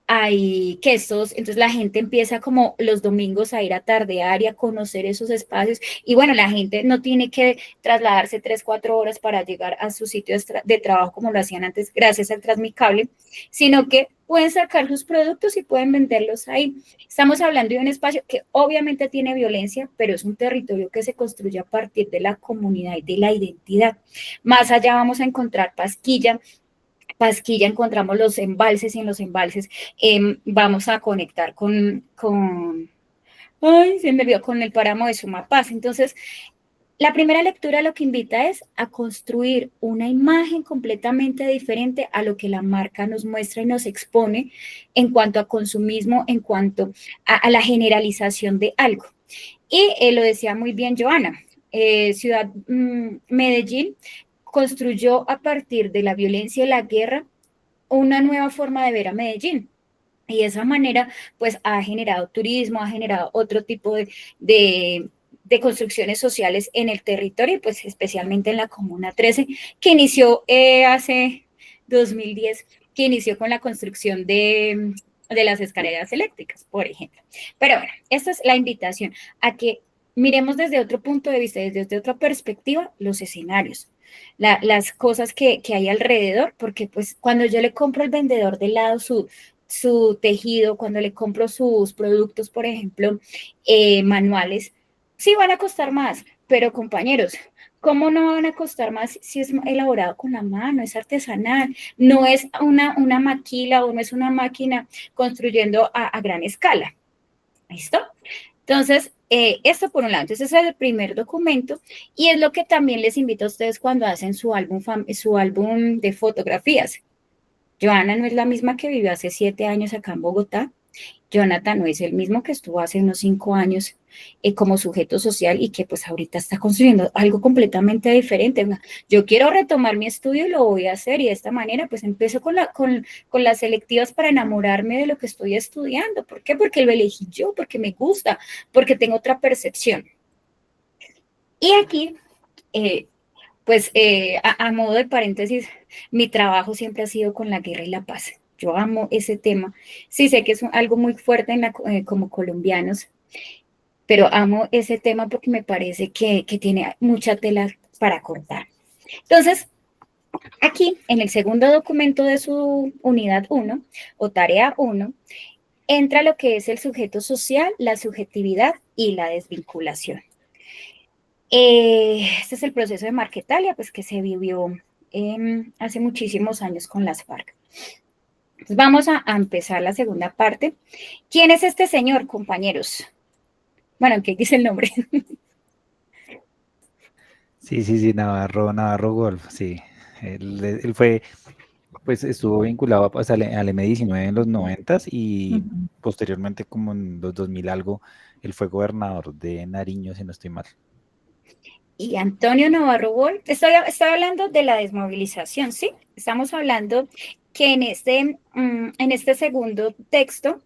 hay quesos, entonces la gente empieza como los domingos a ir a tardear y a conocer esos espacios, y bueno, la gente no tiene que trasladarse 3, 4 horas para llegar a su sitio de trabajo como lo hacían antes gracias al Transmicable, sino que pueden sacar sus productos y pueden venderlos ahí. Estamos hablando de un espacio que obviamente tiene violencia, pero es un territorio que se construye a partir de la comunidad y de la identidad. Más allá vamos a encontrar Pasquilla encontramos los embalses y en los embalses vamos a conectar ay, se me olvidó, con el páramo de Sumapaz. Entonces, la primera lectura lo que invita es a construir una imagen completamente diferente a lo que la marca nos muestra y nos expone en cuanto a consumismo, en cuanto a la generalización de algo. Y lo decía muy bien Joana, Ciudad Medellín construyó a partir de la violencia y la guerra una nueva forma de ver a Medellín. Y de esa manera, pues ha generado turismo, ha generado otro tipo de construcciones sociales en el territorio, pues especialmente en la Comuna 13, que inició hace 2010, que inició con la construcción de las escaleras eléctricas, por ejemplo. Pero bueno, esta es la invitación a que miremos desde otro punto de vista, desde otra perspectiva, los escenarios, las cosas que hay alrededor, porque pues cuando yo le compro al vendedor de lado su tejido, cuando le compro sus productos, por ejemplo, manuales, sí van a costar más, pero compañeros, ¿cómo no van a costar más si es elaborado con la mano, es artesanal, no es una maquila o no es una máquina construyendo a gran escala? ¿Listo? Entonces, esto por un lado, entonces ese es el primer documento y es lo que también les invito a ustedes cuando hacen su álbum de fotografías. Joana no es la misma que vivió hace 7 años acá en Bogotá. Jonathan no es el mismo que estuvo hace unos 5 años como sujeto social y que pues ahorita está construyendo algo completamente diferente. Yo quiero retomar mi estudio y lo voy a hacer y de esta manera pues empiezo con las selectivas para enamorarme de lo que estoy estudiando. ¿Por qué? Porque lo elegí yo, porque me gusta, porque tengo otra percepción. Y aquí, pues a modo de paréntesis, mi trabajo siempre ha sido con la guerra y la paz. Yo amo ese tema. Sí, sé que es algo muy fuerte como colombianos, pero amo ese tema porque me parece que tiene mucha tela para cortar. Entonces, aquí, en el segundo documento de su unidad 1 o tarea 1, entra lo que es el sujeto social, la subjetividad y la desvinculación. Este es el proceso de Marquetalia, pues que se vivió hace muchísimos años con las FARC. Entonces vamos a empezar la segunda parte. ¿Quién es este señor, compañeros? Bueno, ¿qué dice el nombre? Sí, Navarro Golf, sí. Él fue, pues estuvo vinculado pues, al M19 en los 90 y posteriormente como en los 2000 algo, él fue gobernador de Nariño, si no estoy mal. Y Antonio Navarro Wolf, estoy hablando de la desmovilización, ¿sí? Estamos hablando que en este segundo texto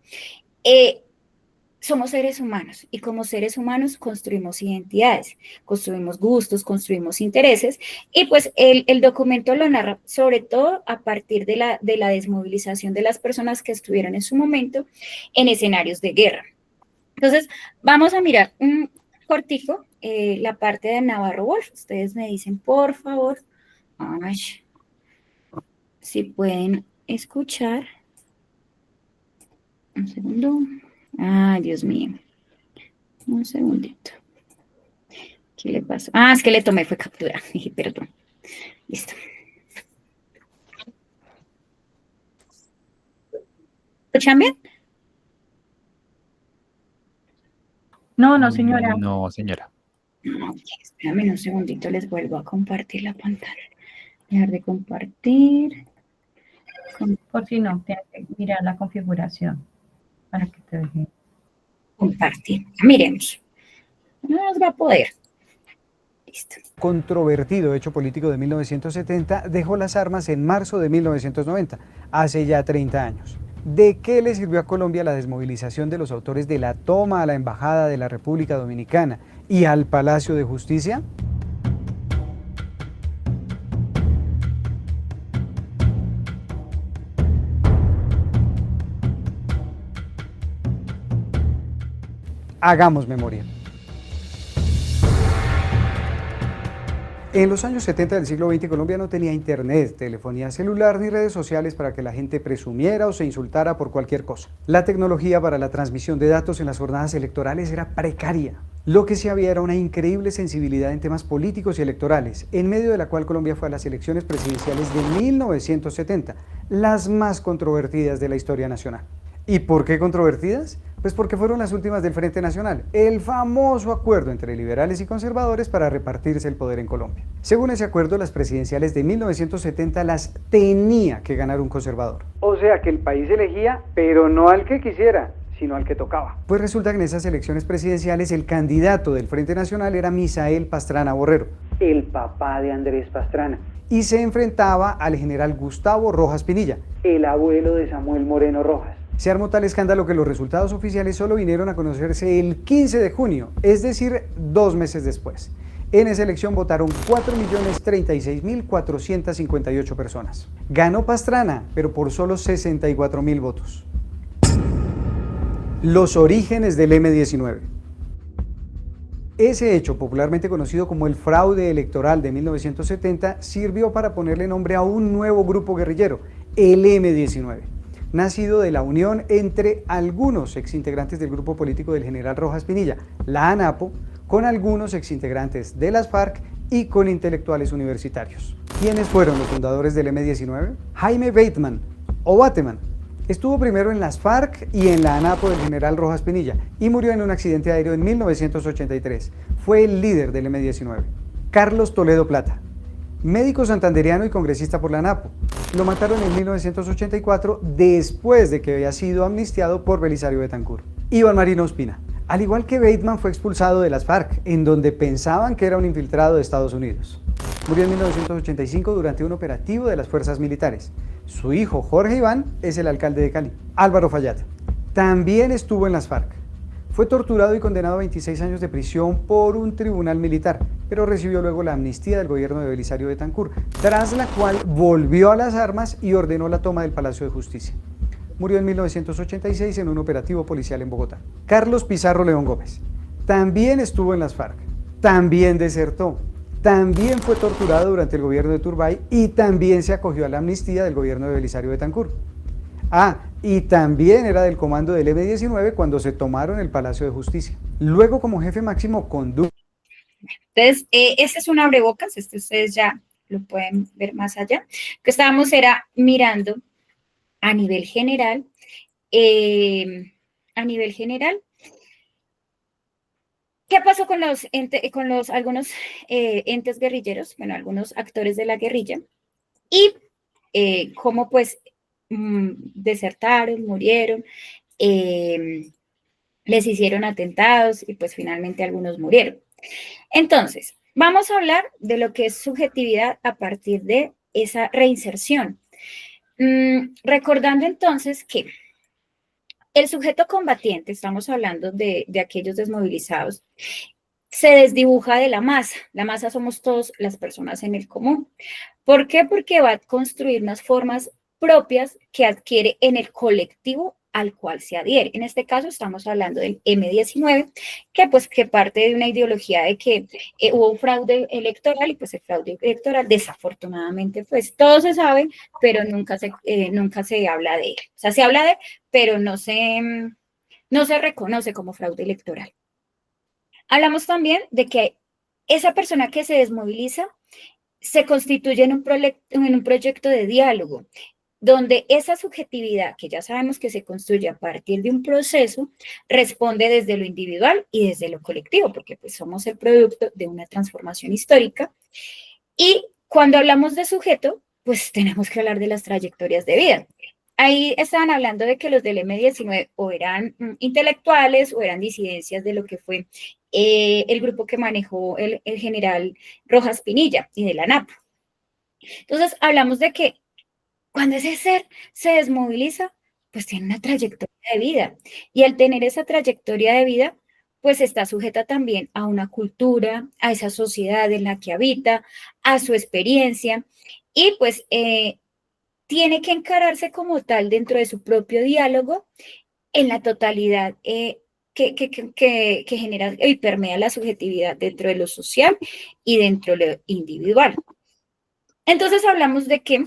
somos seres humanos y como seres humanos construimos identidades, construimos gustos, construimos intereses y pues el documento lo narra sobre todo a partir de la desmovilización de las personas que estuvieron en su momento en escenarios de guerra. Entonces, vamos a mirar un cortico la parte de Navarro Wolf. Ustedes me dicen, por favor, ay, si pueden escuchar. Un segundo. Ay, Dios mío. Un segundito. ¿Qué le pasó? Ah, es que le tomé, fue captura. Dije, perdón. Listo. ¿Escuchan bien? No, no, señora. No, señora. Ok, espérame un segundito, les vuelvo a compartir la pantalla. Dejar de compartir. Por si no, tienes que mirar la configuración para que te deje. Compartir. Miremos. No nos va a poder. Listo. Controvertido hecho político de 1970 dejó las armas en marzo de 1990, hace ya 30 años. ¿De qué le sirvió a Colombia la desmovilización de los autores de la toma a la Embajada de la República Dominicana y al Palacio de Justicia? Hagamos memoria. En los años 70 del siglo XX, Colombia no tenía internet, telefonía celular ni redes sociales para que la gente presumiera o se insultara por cualquier cosa. La tecnología para la transmisión de datos en las jornadas electorales era precaria. Lo que sí había era una increíble sensibilidad en temas políticos y electorales, en medio de la cual Colombia fue a las elecciones presidenciales de 1970, las más controvertidas de la historia nacional. ¿Y por qué controvertidas? Pues porque fueron las últimas del Frente Nacional, el famoso acuerdo entre liberales y conservadores para repartirse el poder en Colombia. Según ese acuerdo, las presidenciales de 1970 las tenía que ganar un conservador. O sea que el país elegía, pero no al que quisiera, sino al que tocaba. Pues resulta que en esas elecciones presidenciales el candidato del Frente Nacional era Misael Pastrana Borrero, el papá de Andrés Pastrana, y se enfrentaba al general Gustavo Rojas Pinilla, el abuelo de Samuel Moreno Rojas. Se armó tal escándalo que los resultados oficiales solo vinieron a conocerse el 15 de junio, es decir, 2 meses después. En esa elección votaron 4.036.458 personas. Ganó Pastrana, pero por solo 64.000 votos. Los orígenes del M-19. Ese hecho, popularmente conocido como el fraude electoral de 1970, sirvió para ponerle nombre a un nuevo grupo guerrillero, el M-19. Nacido de la unión entre algunos exintegrantes del grupo político del general Rojas Pinilla, la ANAPO, con algunos exintegrantes de las FARC y con intelectuales universitarios. ¿Quiénes fueron los fundadores del M-19? Jaime Bateman, o Bateman. Estuvo primero en las FARC y en la ANAPO del general Rojas Pinilla y murió en un accidente aéreo en 1983. Fue el líder del M-19. Carlos Toledo Plata, médico santandereano y congresista por la ANAPO. Lo mataron en 1984 después de que había sido amnistiado por Belisario Betancur. Iván Marino Ospina. Al igual que Bateman, fue expulsado de las FARC, en donde pensaban que era un infiltrado de Estados Unidos. Murió en 1985 durante un operativo de las fuerzas militares. Su hijo, Jorge Iván, es el alcalde de Cali. Álvaro Fayad también estuvo en las FARC. Fue torturado y condenado a 26 años de prisión por un tribunal militar, pero recibió luego la amnistía del gobierno de Belisario Betancur, tras la cual volvió a las armas y ordenó la toma del Palacio de Justicia. Murió en 1986 en un operativo policial en Bogotá. Carlos Pizarro León Gómez también estuvo en las FARC, también desertó, también fue torturado durante el gobierno de Turbay y también se acogió a la amnistía del gobierno de Belisario Betancur. Y también era del comando del M-19 cuando se tomaron el Palacio de Justicia. Luego como jefe máximo condujo. Entonces, este es un abrebocas, este ustedes ya lo pueden ver más allá. Que estábamos era mirando a nivel general, ¿qué pasó con algunos entes guerrilleros, bueno, algunos actores de la guerrilla, y cómo pues desertaron, murieron, les hicieron atentados y pues finalmente algunos murieron. Entonces, vamos a hablar de lo que es subjetividad a partir de esa reinserción. Recordando entonces que el sujeto combatiente, estamos hablando de aquellos desmovilizados, se desdibuja de la masa somos todas las personas en el común. ¿Por qué? Porque va a construir unas formas propias que adquiere en el colectivo al cual se adhiere. En este caso estamos hablando del M-19, que parte de una ideología de que hubo un fraude electoral y pues el fraude electoral desafortunadamente pues todo se sabe, pero nunca se habla de él. O sea, se habla de él, pero no se reconoce como fraude electoral. Hablamos también de que esa persona que se desmoviliza se constituye en un proyecto de diálogo donde esa subjetividad, que ya sabemos que se construye a partir de un proceso, responde desde lo individual y desde lo colectivo, porque pues somos el producto de una transformación histórica. Y cuando hablamos de sujeto, pues tenemos que hablar de las trayectorias de vida. Ahí estaban hablando de que los del M19 o eran intelectuales o eran disidencias de lo que fue el grupo que manejó el general Rojas Pinilla y de la ANAP. Entonces, hablamos de que cuando ese ser se desmoviliza, pues tiene una trayectoria de vida. Y al tener esa trayectoria de vida, pues está sujeta también a una cultura, a esa sociedad en la que habita, a su experiencia, y pues tiene que encararse como tal dentro de su propio diálogo en la totalidad que genera y permea la subjetividad dentro de lo social y dentro de lo individual. Entonces hablamos de que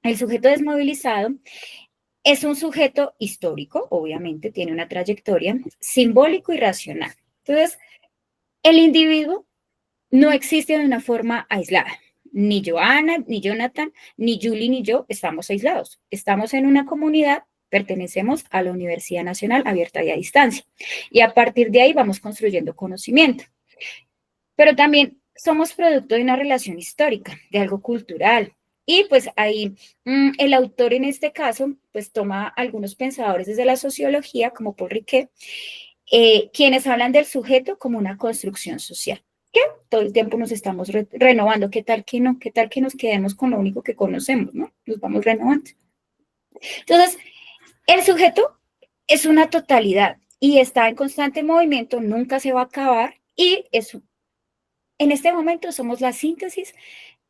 el sujeto desmovilizado es un sujeto histórico, obviamente, tiene una trayectoria, simbólico y racional. Entonces, el individuo no existe de una forma aislada. Ni Joana, ni Jonathan, ni Julie, ni yo estamos aislados. Estamos en una comunidad, pertenecemos a la Universidad Nacional Abierta y a Distancia. Y a partir de ahí vamos construyendo conocimiento. Pero también somos producto de una relación histórica, de algo cultural. Y pues ahí el autor en este caso pues toma algunos pensadores desde la sociología, como Paul Ricoeur, quienes hablan del sujeto como una construcción social. Que todo el tiempo nos estamos renovando. ¿Qué tal que no? ¿Qué tal que nos quedemos con lo único que conocemos, no? Nos vamos renovando. Entonces, el sujeto es una totalidad y está en constante movimiento, nunca se va a acabar y en este momento somos la síntesis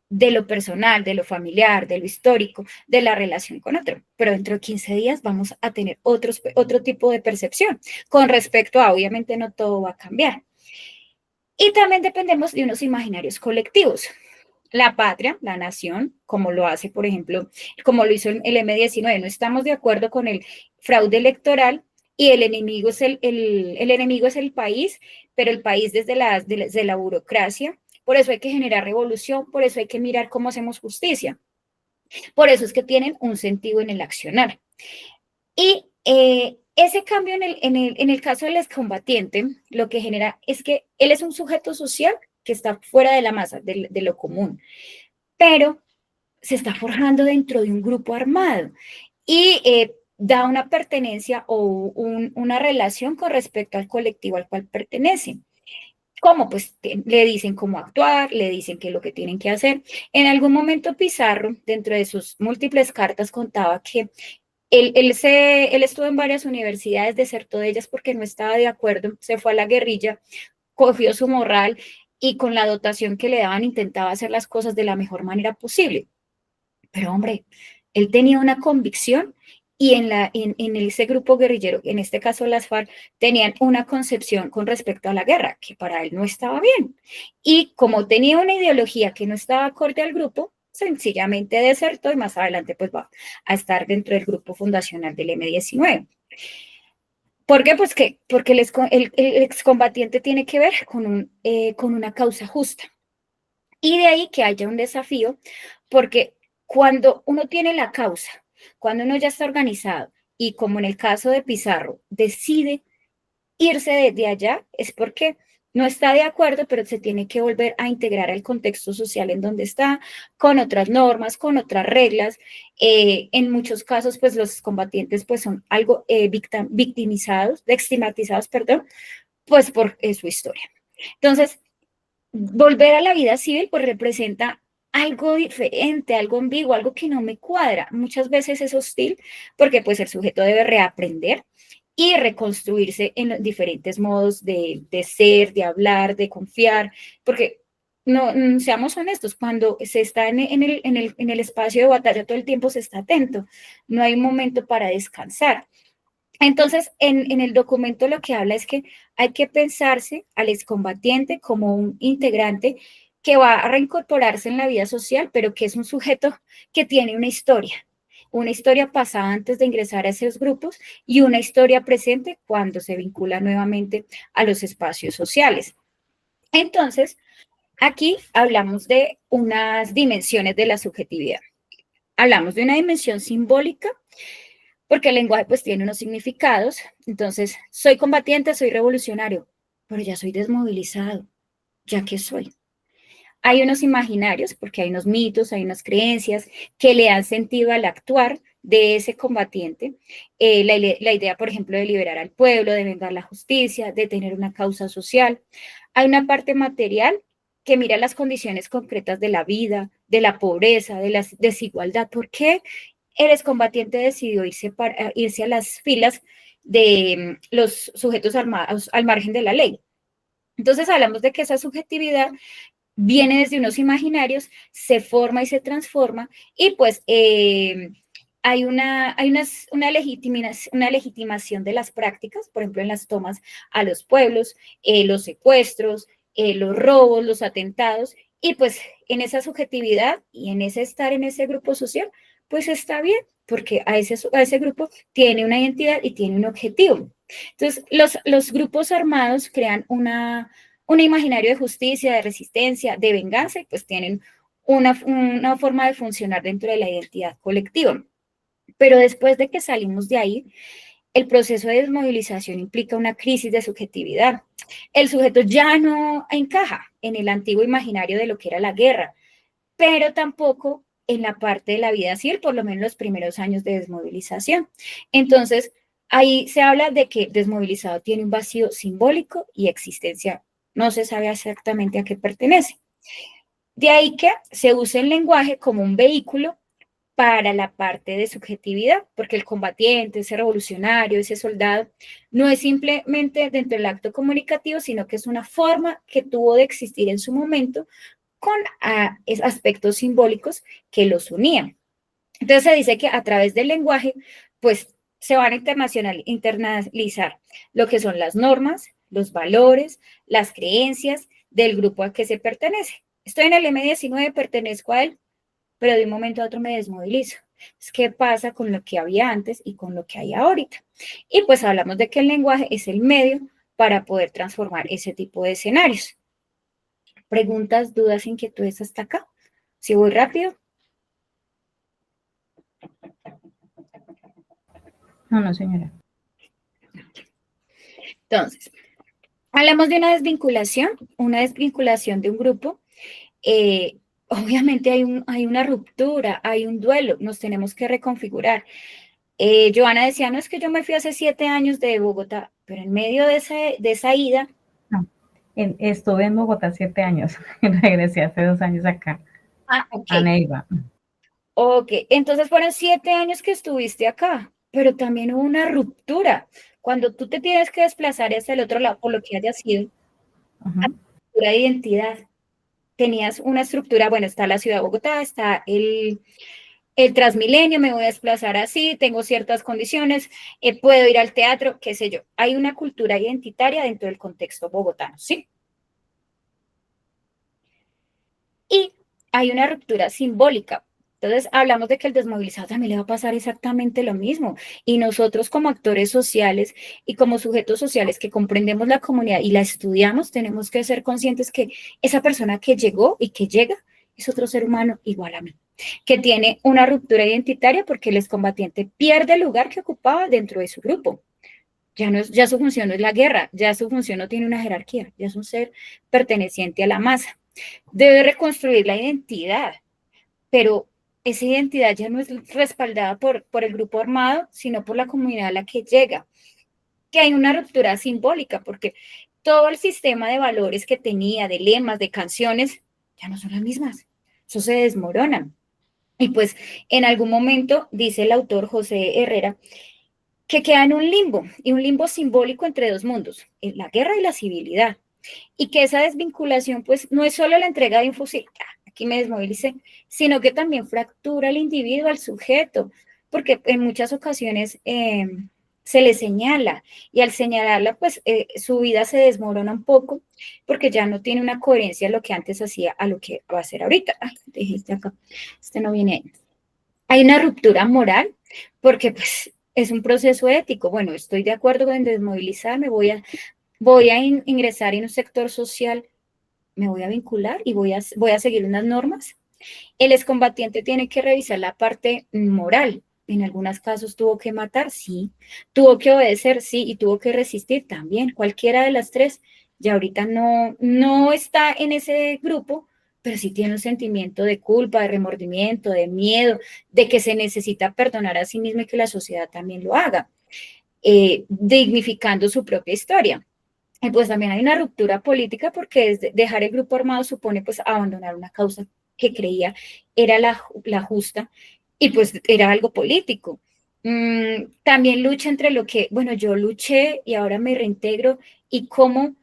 de lo personal, de lo familiar, de lo histórico, de la relación con otro. Pero dentro de 15 días vamos a tener otro tipo de percepción con respecto a, obviamente no todo va a cambiar. Y también dependemos de unos imaginarios colectivos. La patria, la nación, como lo hace, por ejemplo, como lo hizo el M19, no estamos de acuerdo con el fraude electoral y el enemigo es el enemigo es el país, pero el país desde la burocracia. Por eso hay que generar revolución, por eso hay que mirar cómo hacemos justicia. Por eso es que tienen un sentido en el accionar. Y ese cambio en el caso del excombatiente, lo que genera es que él es un sujeto social que está fuera de la masa, de lo común, pero se está forjando dentro de un grupo armado y da una pertenencia o una relación con respecto al colectivo al cual pertenece. ¿Cómo? Pues le dicen cómo actuar, le dicen qué es lo que tienen que hacer. En algún momento Pizarro, dentro de sus múltiples cartas, contaba que él estuvo en varias universidades, desertó de ellas porque no estaba de acuerdo, se fue a la guerrilla, cogió su morral y con la dotación que le daban intentaba hacer las cosas de la mejor manera posible. Pero hombre, él tenía una convicción y en ese grupo guerrillero, en este caso las FARC, tenían una concepción con respecto a la guerra que para él no estaba bien. Y como tenía una ideología que no estaba acorde al grupo, sencillamente desertó y más adelante pues va a estar dentro del grupo fundacional del M19. ¿Por qué? Pues porque el excombatiente tiene que ver con una causa justa. Y de ahí que haya un desafío, porque cuando uno tiene la causa, cuando uno ya está organizado y como en el caso de Pizarro, decide irse de allá, es porque no está de acuerdo, pero se tiene que volver a integrar al contexto social en donde está, con otras normas, con otras reglas. En muchos casos, pues los combatientes pues son algo estigmatizados, perdón, pues por su historia. Entonces, volver a la vida civil pues representa algo diferente, algo ambiguo, algo que no me cuadra. Muchas veces es hostil porque pues el sujeto debe reaprender y reconstruirse en los diferentes modos de ser, de hablar, de confiar, porque no, seamos honestos, cuando se está en el espacio de batalla todo el tiempo se está atento, no hay un momento para descansar. Entonces, en el documento lo que habla es que hay que pensarse al excombatiente como un integrante que va a reincorporarse en la vida social, pero que es un sujeto que tiene una historia pasada antes de ingresar a esos grupos y una historia presente cuando se vincula nuevamente a los espacios sociales. Entonces, aquí hablamos de unas dimensiones de la subjetividad. hablamos de una dimensión simbólica, porque el lenguaje pues tiene unos significados. Entonces, soy combatiente, soy revolucionario, pero ya soy desmovilizado, ¿ya qué soy? Hay unos imaginarios, porque hay unos mitos, hay unas creencias que le dan sentido al actuar de ese combatiente. La idea, por ejemplo, de liberar al pueblo, de vengar la justicia, de tener una causa social. Hay una parte material que mira las condiciones concretas de la vida, de la pobreza, de la desigualdad. ¿Por qué eres combatiente decidió irse a las filas de los sujetos armados al margen de la ley? Entonces hablamos de que esa subjetividad viene desde unos imaginarios, se forma y se transforma, y pues hay una legitimación de las prácticas, por ejemplo, en las tomas a los pueblos, los secuestros, los robos, los atentados, y pues en esa subjetividad y en ese estar en ese grupo social, pues está bien, porque a ese grupo tiene una identidad y tiene un objetivo. Entonces, los grupos armados crean un imaginario de justicia, de resistencia, de venganza, y pues tienen una forma de funcionar dentro de la identidad colectiva. Pero después de que salimos de ahí, el proceso de desmovilización implica una crisis de subjetividad. El sujeto ya no encaja en el antiguo imaginario de lo que era la guerra, pero tampoco en la parte de la vida civil, por lo menos los primeros años de desmovilización. Entonces, ahí se habla de que desmovilizado tiene un vacío simbólico y existencial. No se sabe exactamente a qué pertenece. De ahí que se use el lenguaje como un vehículo para la parte de subjetividad, porque el combatiente, ese revolucionario, ese soldado, no es simplemente dentro del acto comunicativo, sino que es una forma que tuvo de existir en su momento con aspectos simbólicos que los unían. Entonces se dice que a través del lenguaje, pues se van a internalizar lo que son las normas, los valores, las creencias del grupo al que se pertenece. Estoy en el M19, pertenezco a él, pero de un momento a otro me desmovilizo. ¿Qué pasa con lo que había antes y con lo que hay ahorita? Y pues hablamos de que el lenguaje es el medio para poder transformar ese tipo de escenarios. ¿Preguntas, dudas, inquietudes hasta acá? Si voy rápido. No, señora. Entonces, hablamos de una desvinculación de un grupo. Obviamente hay una ruptura, hay un duelo, nos tenemos que reconfigurar. Joana decía, no, es que yo me fui hace 7 años de Bogotá, pero en medio de esa ida... No, estuve en Bogotá 7 años, regresé hace 2 años acá, a Neiva. Ok, entonces fueron 7 años que estuviste acá, pero también hubo una ruptura. Cuando tú te tienes que desplazar hacia el otro lado, por lo que haya sido, ruptura de identidad. Tenías una estructura, bueno, está la ciudad de Bogotá, está el Transmilenio, me voy a desplazar así, tengo ciertas condiciones, puedo ir al teatro, qué sé yo. Hay una cultura identitaria dentro del contexto bogotano, ¿sí? Y hay una ruptura simbólica. Entonces, hablamos de que el desmovilizado también le va a pasar exactamente lo mismo. Y nosotros como actores sociales y como sujetos sociales que comprendemos la comunidad y la estudiamos, tenemos que ser conscientes que esa persona que llegó y que llega es otro ser humano igual a mí, que tiene una ruptura identitaria porque el excombatiente pierde el lugar que ocupaba dentro de su grupo. Ya su función no es la guerra, ya su función no tiene una jerarquía, ya es un ser perteneciente a la masa. Debe reconstruir la identidad, pero esa identidad ya no es respaldada por el grupo armado, sino por la comunidad a la que llega. Que hay una ruptura simbólica, porque todo el sistema de valores que tenía, de lemas, de canciones, ya no son las mismas. Eso se desmorona. Y pues en algún momento, dice el autor José Herrera, que queda en un limbo, y un limbo simbólico entre dos mundos, la guerra y la civilidad. Y que esa desvinculación, pues, no es solo la entrega de un fusil, aquí me desmovilicé, sino que también fractura al individuo, al sujeto, porque en muchas ocasiones se le señala, y al señalarla, pues, su vida se desmorona un poco, porque ya no tiene una coherencia lo que antes hacía a lo que va a hacer ahorita. Ay, dijiste acá, no viene ahí. Hay una ruptura moral, porque, pues, es un proceso ético. Bueno, estoy de acuerdo en desmovilizarme, voy a ingresar en un sector social, me voy a vincular y voy a seguir unas normas. El excombatiente tiene que revisar la parte moral. En algunos casos tuvo que matar, sí. Tuvo que obedecer, sí. Y tuvo que resistir también. Cualquiera de las tres ya ahorita no está en ese grupo, pero sí tiene un sentimiento de culpa, de remordimiento, de miedo, de que se necesita perdonar a sí mismo y que la sociedad también lo haga, dignificando su propia historia. Y pues también hay una ruptura política porque dejar el grupo armado supone pues abandonar una causa que creía era la justa y pues era algo político. También lucha entre lo que, bueno, yo luché y ahora me reintegro y cómo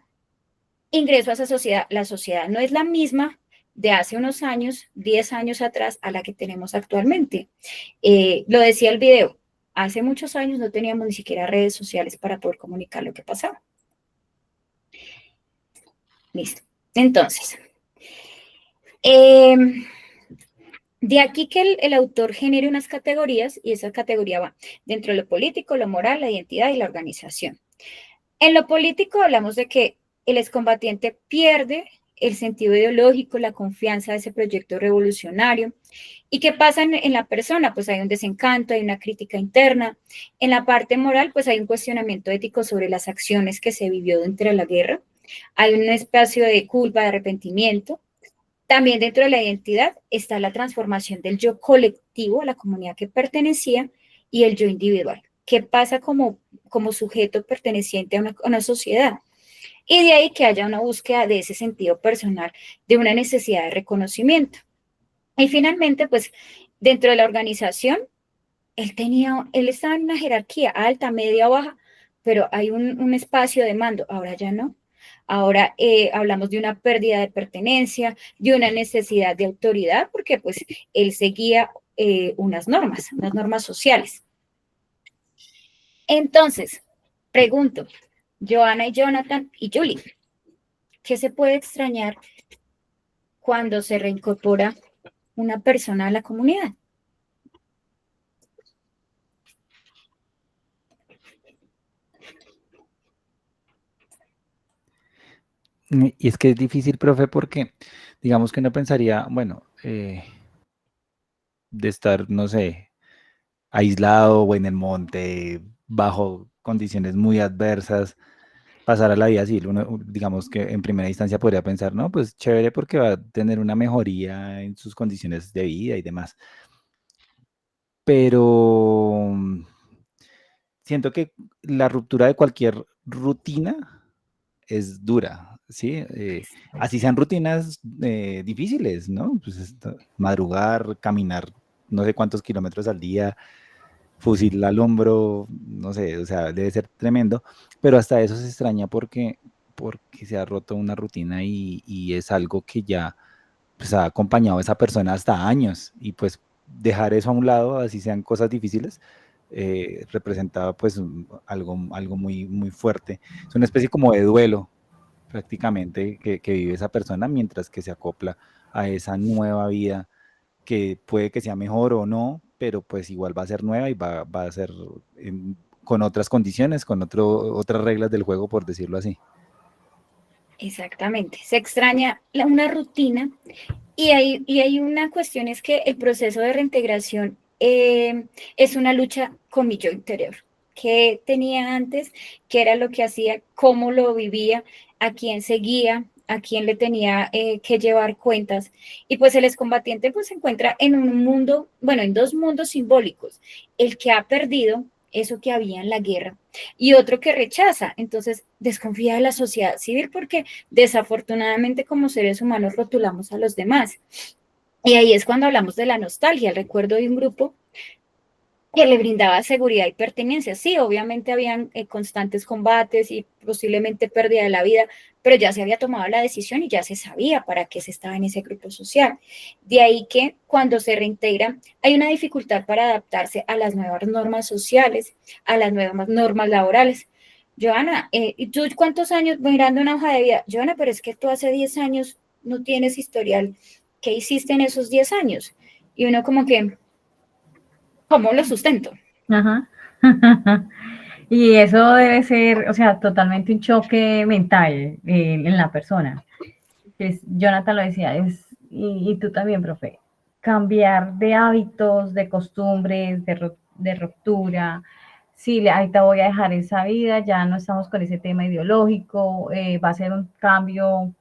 ingreso a esa sociedad. La sociedad no es la misma de hace unos años, 10 años atrás, a la que tenemos actualmente. Lo decía el video, hace muchos años no teníamos ni siquiera redes sociales para poder comunicar lo que pasaba. Listo. Entonces, de aquí que el autor genere unas categorías y esa categoría va dentro de lo político, lo moral, la identidad y la organización. En lo político hablamos de que el excombatiente pierde el sentido ideológico, la confianza de ese proyecto revolucionario. ¿Y qué pasa en la persona? Pues hay un desencanto, hay una crítica interna. En la parte moral, pues hay un cuestionamiento ético sobre las acciones que se vivió dentro de la guerra. Hay un espacio de culpa, de arrepentimiento. También dentro de la identidad está la transformación del yo colectivo, a la comunidad que pertenecía, y el yo individual. ¿Qué pasa como sujeto perteneciente a una sociedad? Y de ahí que haya una búsqueda de ese sentido personal, de una necesidad de reconocimiento. Y finalmente, pues, dentro de la organización, él estaba en una jerarquía alta, media, baja, pero hay un espacio de mando, ahora ya no. Ahora hablamos de una pérdida de pertenencia, de una necesidad de autoridad, porque pues él seguía unas normas sociales. Entonces, pregunto, Joana y Jonathan y Julie, ¿qué se puede extrañar cuando se reincorpora una persona a la comunidad? Y es que es difícil, profe, porque digamos que uno pensaría, bueno, de estar, no sé, aislado o en el monte, bajo condiciones muy adversas, pasar a la vida civil, uno, digamos que en primera instancia podría pensar, no, pues chévere porque va a tener una mejoría en sus condiciones de vida y demás. Pero siento que la ruptura de cualquier rutina es dura, ¿sí? Así sean rutinas difíciles, ¿no? Pues madrugar, caminar no sé cuántos kilómetros al día, fusil al hombro, no sé, o sea, debe ser tremendo, pero hasta eso se extraña porque se ha roto una rutina y es algo que ya pues, ha acompañado a esa persona hasta años y pues dejar eso a un lado, así sean cosas difíciles, representaba pues algo muy, muy fuerte. Es una especie como de duelo prácticamente que vive esa persona mientras que se acopla a esa nueva vida que puede que sea mejor o no, pero pues igual va a ser nueva y va a ser con otras condiciones, con otras reglas del juego, por decirlo así. Exactamente, se extraña una rutina y hay una cuestión, es que el proceso de reintegración es una lucha con mi yo interior. ¿Qué tenía antes? ¿Qué era lo que hacía? ¿Cómo lo vivía? ¿A quién seguía? ¿A quién le tenía que llevar cuentas? Y pues el excombatiente pues se encuentra en un mundo, bueno, en dos mundos simbólicos. El que ha perdido eso que había en la guerra y otro que rechaza. Entonces desconfía de la sociedad civil porque desafortunadamente como seres humanos rotulamos a los demás. Y ahí es cuando hablamos de la nostalgia, el recuerdo de un grupo que le brindaba seguridad y pertenencia. Sí, obviamente habían constantes combates y posiblemente pérdida de la vida, pero ya se había tomado la decisión y ya se sabía para qué se estaba en ese grupo social. De ahí que cuando se reintegra hay una dificultad para adaptarse a las nuevas normas sociales, a las nuevas normas laborales. Joana, ¿y tú cuántos años mirando una hoja de vida? Joana, pero es que tú hace 10 años no tienes historial. ¿Qué hiciste en esos 10 años? Y uno como que, ¿cómo lo sustento? Ajá. Y eso debe ser, o sea, totalmente un choque mental en la persona. Jonathan lo decía, y tú también, profe, cambiar de hábitos, de costumbres, de ruptura. Sí, ahorita voy a dejar esa vida, ya no estamos con ese tema ideológico, va a ser un cambio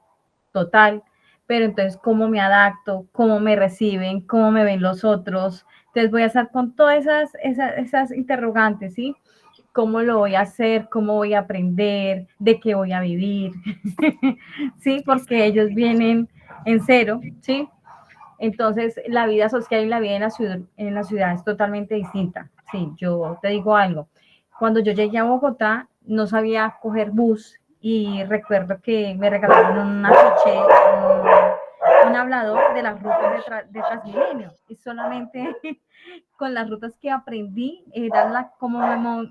total, pero entonces, ¿cómo me adapto? ¿Cómo me reciben? ¿Cómo me ven los otros? Entonces, voy a estar con todas esas interrogantes, ¿sí? ¿Cómo lo voy a hacer? ¿Cómo voy a aprender? ¿De qué voy a vivir? ¿Sí? Porque ellos vienen en cero, ¿sí? Entonces, la vida social y la vida en la ciudad es totalmente distinta. Sí, yo te digo algo. Cuando yo llegué a Bogotá, no sabía coger bus y recuerdo que me regalaron un afiche, un hablador de las rutas de Transmilenio. Y solamente con las rutas que aprendí, era cómo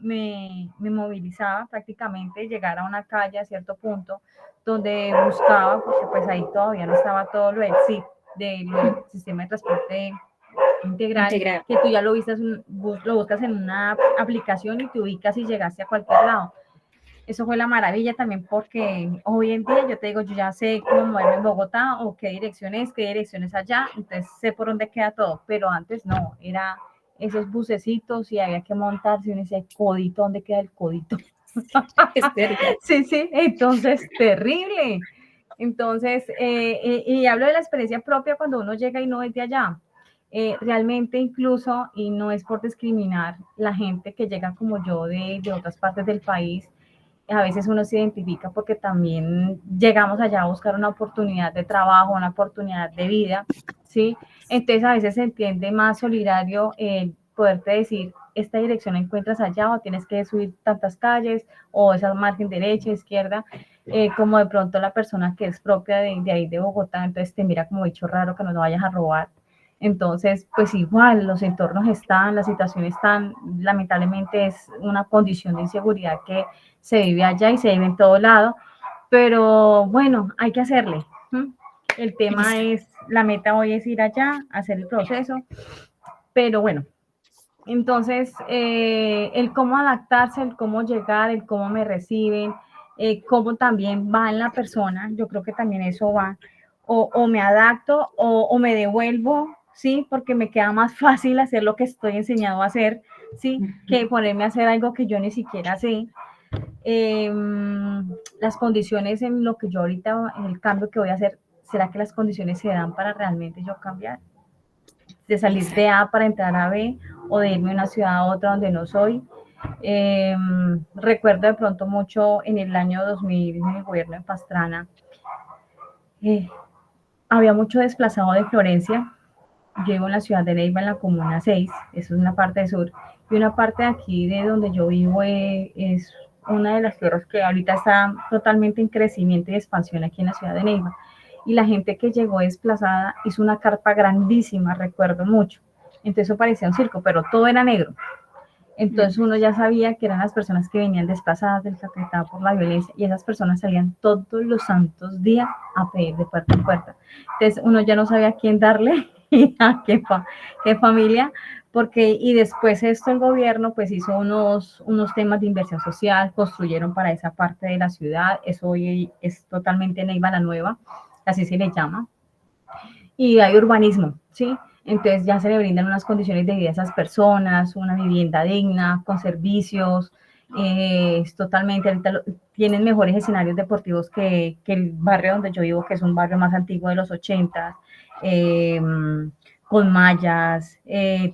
me movilizaba prácticamente, llegar a una calle a cierto punto donde buscaba, porque pues ahí todavía no estaba todo lo del SIP, del sistema de transporte integral, que tú ya lo buscas en una aplicación y te ubicas y llegaste a cualquier lado. Eso fue la maravilla también porque hoy en día yo te digo, yo ya sé cómo moverme en Bogotá o qué dirección es allá, entonces sé por dónde queda todo, pero antes no, era esos bucecitos y había que montarse y uno decía, codito, ¿dónde queda el codito? Sí, sí, entonces terrible. Entonces, y hablo de la experiencia propia cuando uno llega y no es de allá. Realmente incluso, y no es por discriminar, la gente que llega como yo de otras partes del país, a veces uno se identifica porque también llegamos allá a buscar una oportunidad de trabajo, una oportunidad de vida, ¿sí? Entonces a veces se entiende más solidario el poderte decir, esta dirección la encuentras allá o tienes que subir tantas calles o esa margen derecha, izquierda, como de pronto la persona que es propia de ahí de Bogotá, entonces te mira como bicho raro que no lo vayas a robar. Entonces, pues igual, los entornos están, las situaciones están, lamentablemente es una condición de inseguridad que se vive allá y se vive en todo lado, pero bueno, hay que hacerle. El tema es, la meta hoy es ir allá, hacer el proceso, pero bueno, entonces el cómo adaptarse, el cómo llegar, el cómo me reciben, cómo también va en la persona, yo creo que también eso va, o me adapto o me devuelvo, ¿sí? Porque me queda más fácil hacer lo que estoy enseñado a hacer, ¿sí? Que ponerme a hacer algo que yo ni siquiera sé. Las condiciones en lo que yo ahorita, en el cambio que voy a hacer, ¿será que las condiciones se dan para realmente yo cambiar? De salir de A para entrar a B o de irme de una ciudad a otra donde no soy. Recuerdo de pronto mucho en el año 2000, en el gobierno de Pastrana, había mucho desplazado de Florencia. Yo vivo en la ciudad de Neiva, en la comuna 6, eso es una parte del sur, y una parte de aquí de donde yo vivo es una de las tierras que ahorita está totalmente en crecimiento y expansión aquí en la ciudad de Neiva. Y la gente que llegó desplazada hizo una carpa grandísima, recuerdo mucho. Entonces eso parecía un circo, pero todo era negro. Entonces uno ya sabía que eran las personas que venían desplazadas, desafectadas por la violencia, y esas personas salían todos los santos días a pedir de puerta en puerta. Entonces uno ya no sabía a quién darle y a qué familia, porque y después esto el gobierno pues hizo unos temas de inversión social, construyeron para esa parte de la ciudad, eso hoy es totalmente Neiva la Nueva, así se le llama, y hay urbanismo, ¿sí? Entonces ya se le brindan unas condiciones de vida a esas personas, una vivienda digna, con servicios, es totalmente, ahorita tienen mejores escenarios deportivos que el barrio donde yo vivo, que es un barrio más antiguo de los 80, con mallas,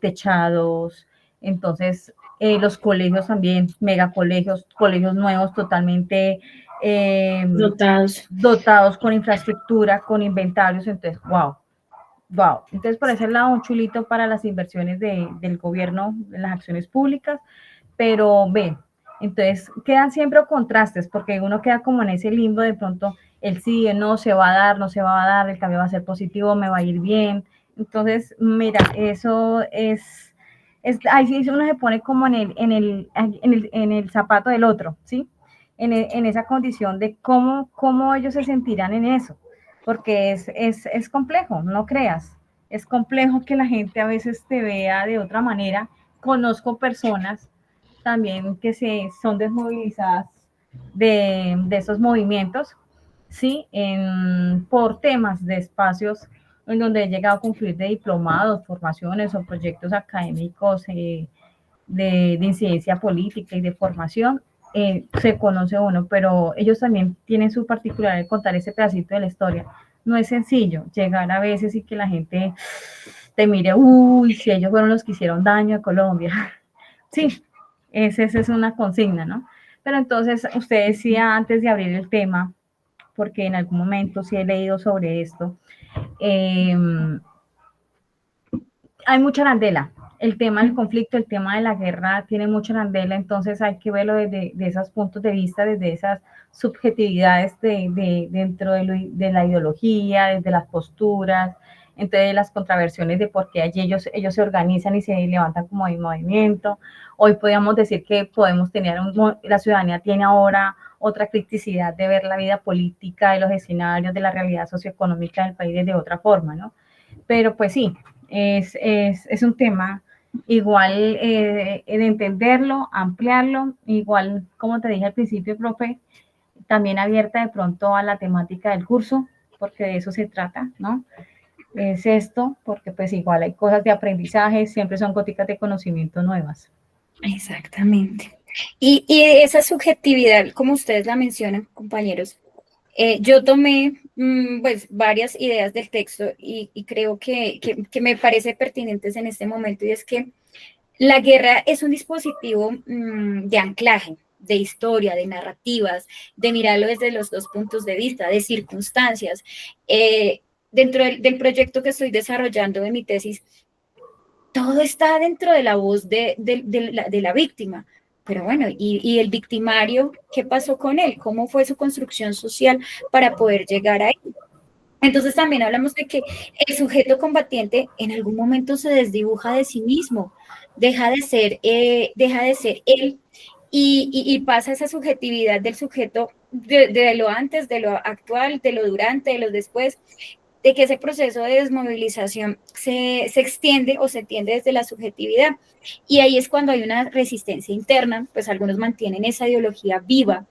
techados, entonces los colegios también, megacolegios, colegios nuevos totalmente dotados con infraestructura, con inventarios, entonces, wow. Wow, entonces por ese lado un chulito para las inversiones del gobierno, en las acciones públicas, pero ve, entonces quedan siempre contrastes porque uno queda como en ese limbo de pronto, el sí, el no se va a dar, no se va a dar, el cambio va a ser positivo, me va a ir bien, entonces mira, eso ahí sí uno se pone como en el zapato del otro, ¿sí? En esa condición de cómo ellos se sentirán en eso porque es complejo, no creas. Es complejo que la gente a veces te vea de otra manera. Conozco personas también que son desmovilizadas de esos movimientos, ¿sí? Por temas de espacios en donde he llegado a concluir de diplomados, formaciones o proyectos académicos de incidencia política y de formación, se conoce uno, pero ellos también tienen su particularidad de contar ese pedacito de la historia. No es sencillo llegar a veces y que la gente te mire, uy, si ellos fueron los que hicieron daño a Colombia. Sí, esa es una consigna, ¿no? Pero entonces, usted decía antes de abrir el tema, porque en algún momento sí he leído sobre esto, hay mucha arandela. El tema del conflicto, el tema de la guerra tiene mucha arandela, entonces hay que verlo desde esos puntos de vista, desde esas subjetividades dentro de la ideología, desde las posturas, entre las contraversiones de por qué allí ellos se organizan y se levantan como de movimiento. Hoy podríamos decir que podemos tener, la ciudadanía tiene ahora otra criticidad de ver la vida política, de los escenarios, de la realidad socioeconómica del país de otra forma, ¿no? Pero pues sí, es un tema igual de entenderlo, ampliarlo, igual como te dije al principio, profe, también abierta de pronto a la temática del curso, porque de eso se trata, ¿no? Es esto, porque pues igual hay cosas de aprendizaje, siempre son goticas de conocimiento nuevas. Exactamente. Y esa subjetividad, como ustedes la mencionan, compañeros, yo tomé pues varias ideas del texto y creo que me parece pertinentes en este momento, y es que la guerra es un dispositivo de anclaje, de historia, de narrativas, de mirarlo desde los dos puntos de vista, de circunstancias. Dentro del proyecto que estoy desarrollando de mi tesis, todo está dentro de la voz de la víctima. Pero bueno, ¿y el victimario, qué pasó con él? ¿Cómo fue su construcción social para poder llegar ahí? Entonces también hablamos de que el sujeto combatiente en algún momento se desdibuja de sí mismo, deja de ser él y pasa esa subjetividad del sujeto de lo antes, de lo actual, de lo durante, de lo después, de que ese proceso de desmovilización se extiende o se entiende desde la subjetividad. Y ahí es cuando hay una resistencia interna, pues algunos mantienen esa ideología viva,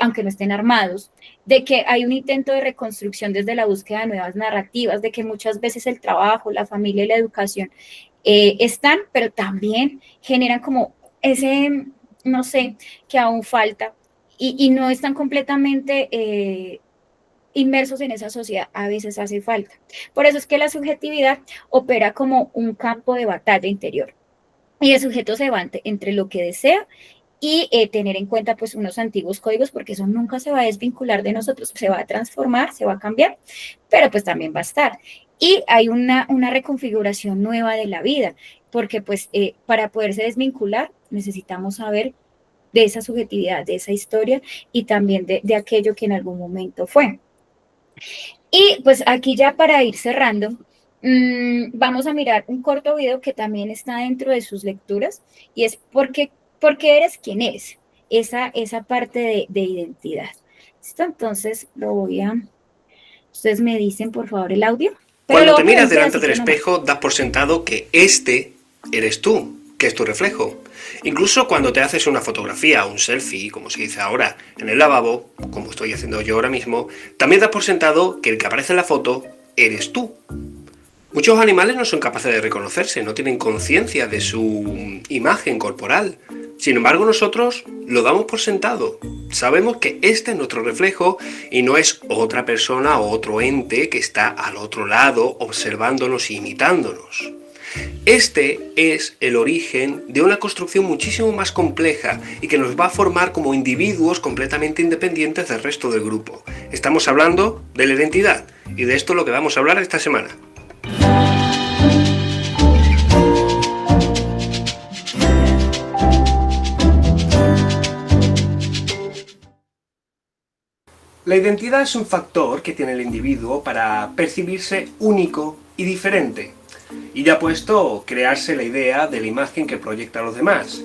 aunque no estén armados, de que hay un intento de reconstrucción desde la búsqueda de nuevas narrativas, de que muchas veces el trabajo, la familia y la educación están, pero también generan como ese, no sé, que aún falta y no están completamente inmersos en esa sociedad, a veces hace falta. Por eso es que la subjetividad opera como un campo de batalla interior. Y el sujeto se va entre lo que desea y tener en cuenta pues unos antiguos códigos, porque eso nunca se va a desvincular de nosotros, se va a transformar, se va a cambiar, pero pues también va a estar. Y hay una reconfiguración nueva de la vida, porque pues para poderse desvincular necesitamos saber de esa subjetividad, de esa historia y también de aquello que en algún momento fue. Y pues aquí ya para ir cerrando, vamos a mirar un corto video que también está dentro de sus lecturas y es ¿por qué eres quien eres? Esa parte de identidad. ¿Listo? Entonces lo voy a... Ustedes me dicen por favor el audio. Cuando te miras delante del espejo, das por sentado que este eres tú, que es tu reflejo. Incluso cuando te haces una fotografía o un selfie, como se dice ahora, en el lavabo, como estoy haciendo yo ahora mismo, también das por sentado que el que aparece en la foto eres tú. Muchos animales no son capaces de reconocerse, no tienen conciencia de su imagen corporal. Sin embargo, nosotros lo damos por sentado. Sabemos que este es nuestro reflejo y no es otra persona o otro ente que está al otro lado observándonos e imitándonos. Este es el origen de una construcción muchísimo más compleja y que nos va a formar como individuos completamente independientes del resto del grupo. Estamos hablando de la identidad y de esto es lo que vamos a hablar esta semana. La identidad es un factor que tiene el individuo para percibirse único y diferente. Y ya puesto crearse la idea de la imagen que proyecta a los demás.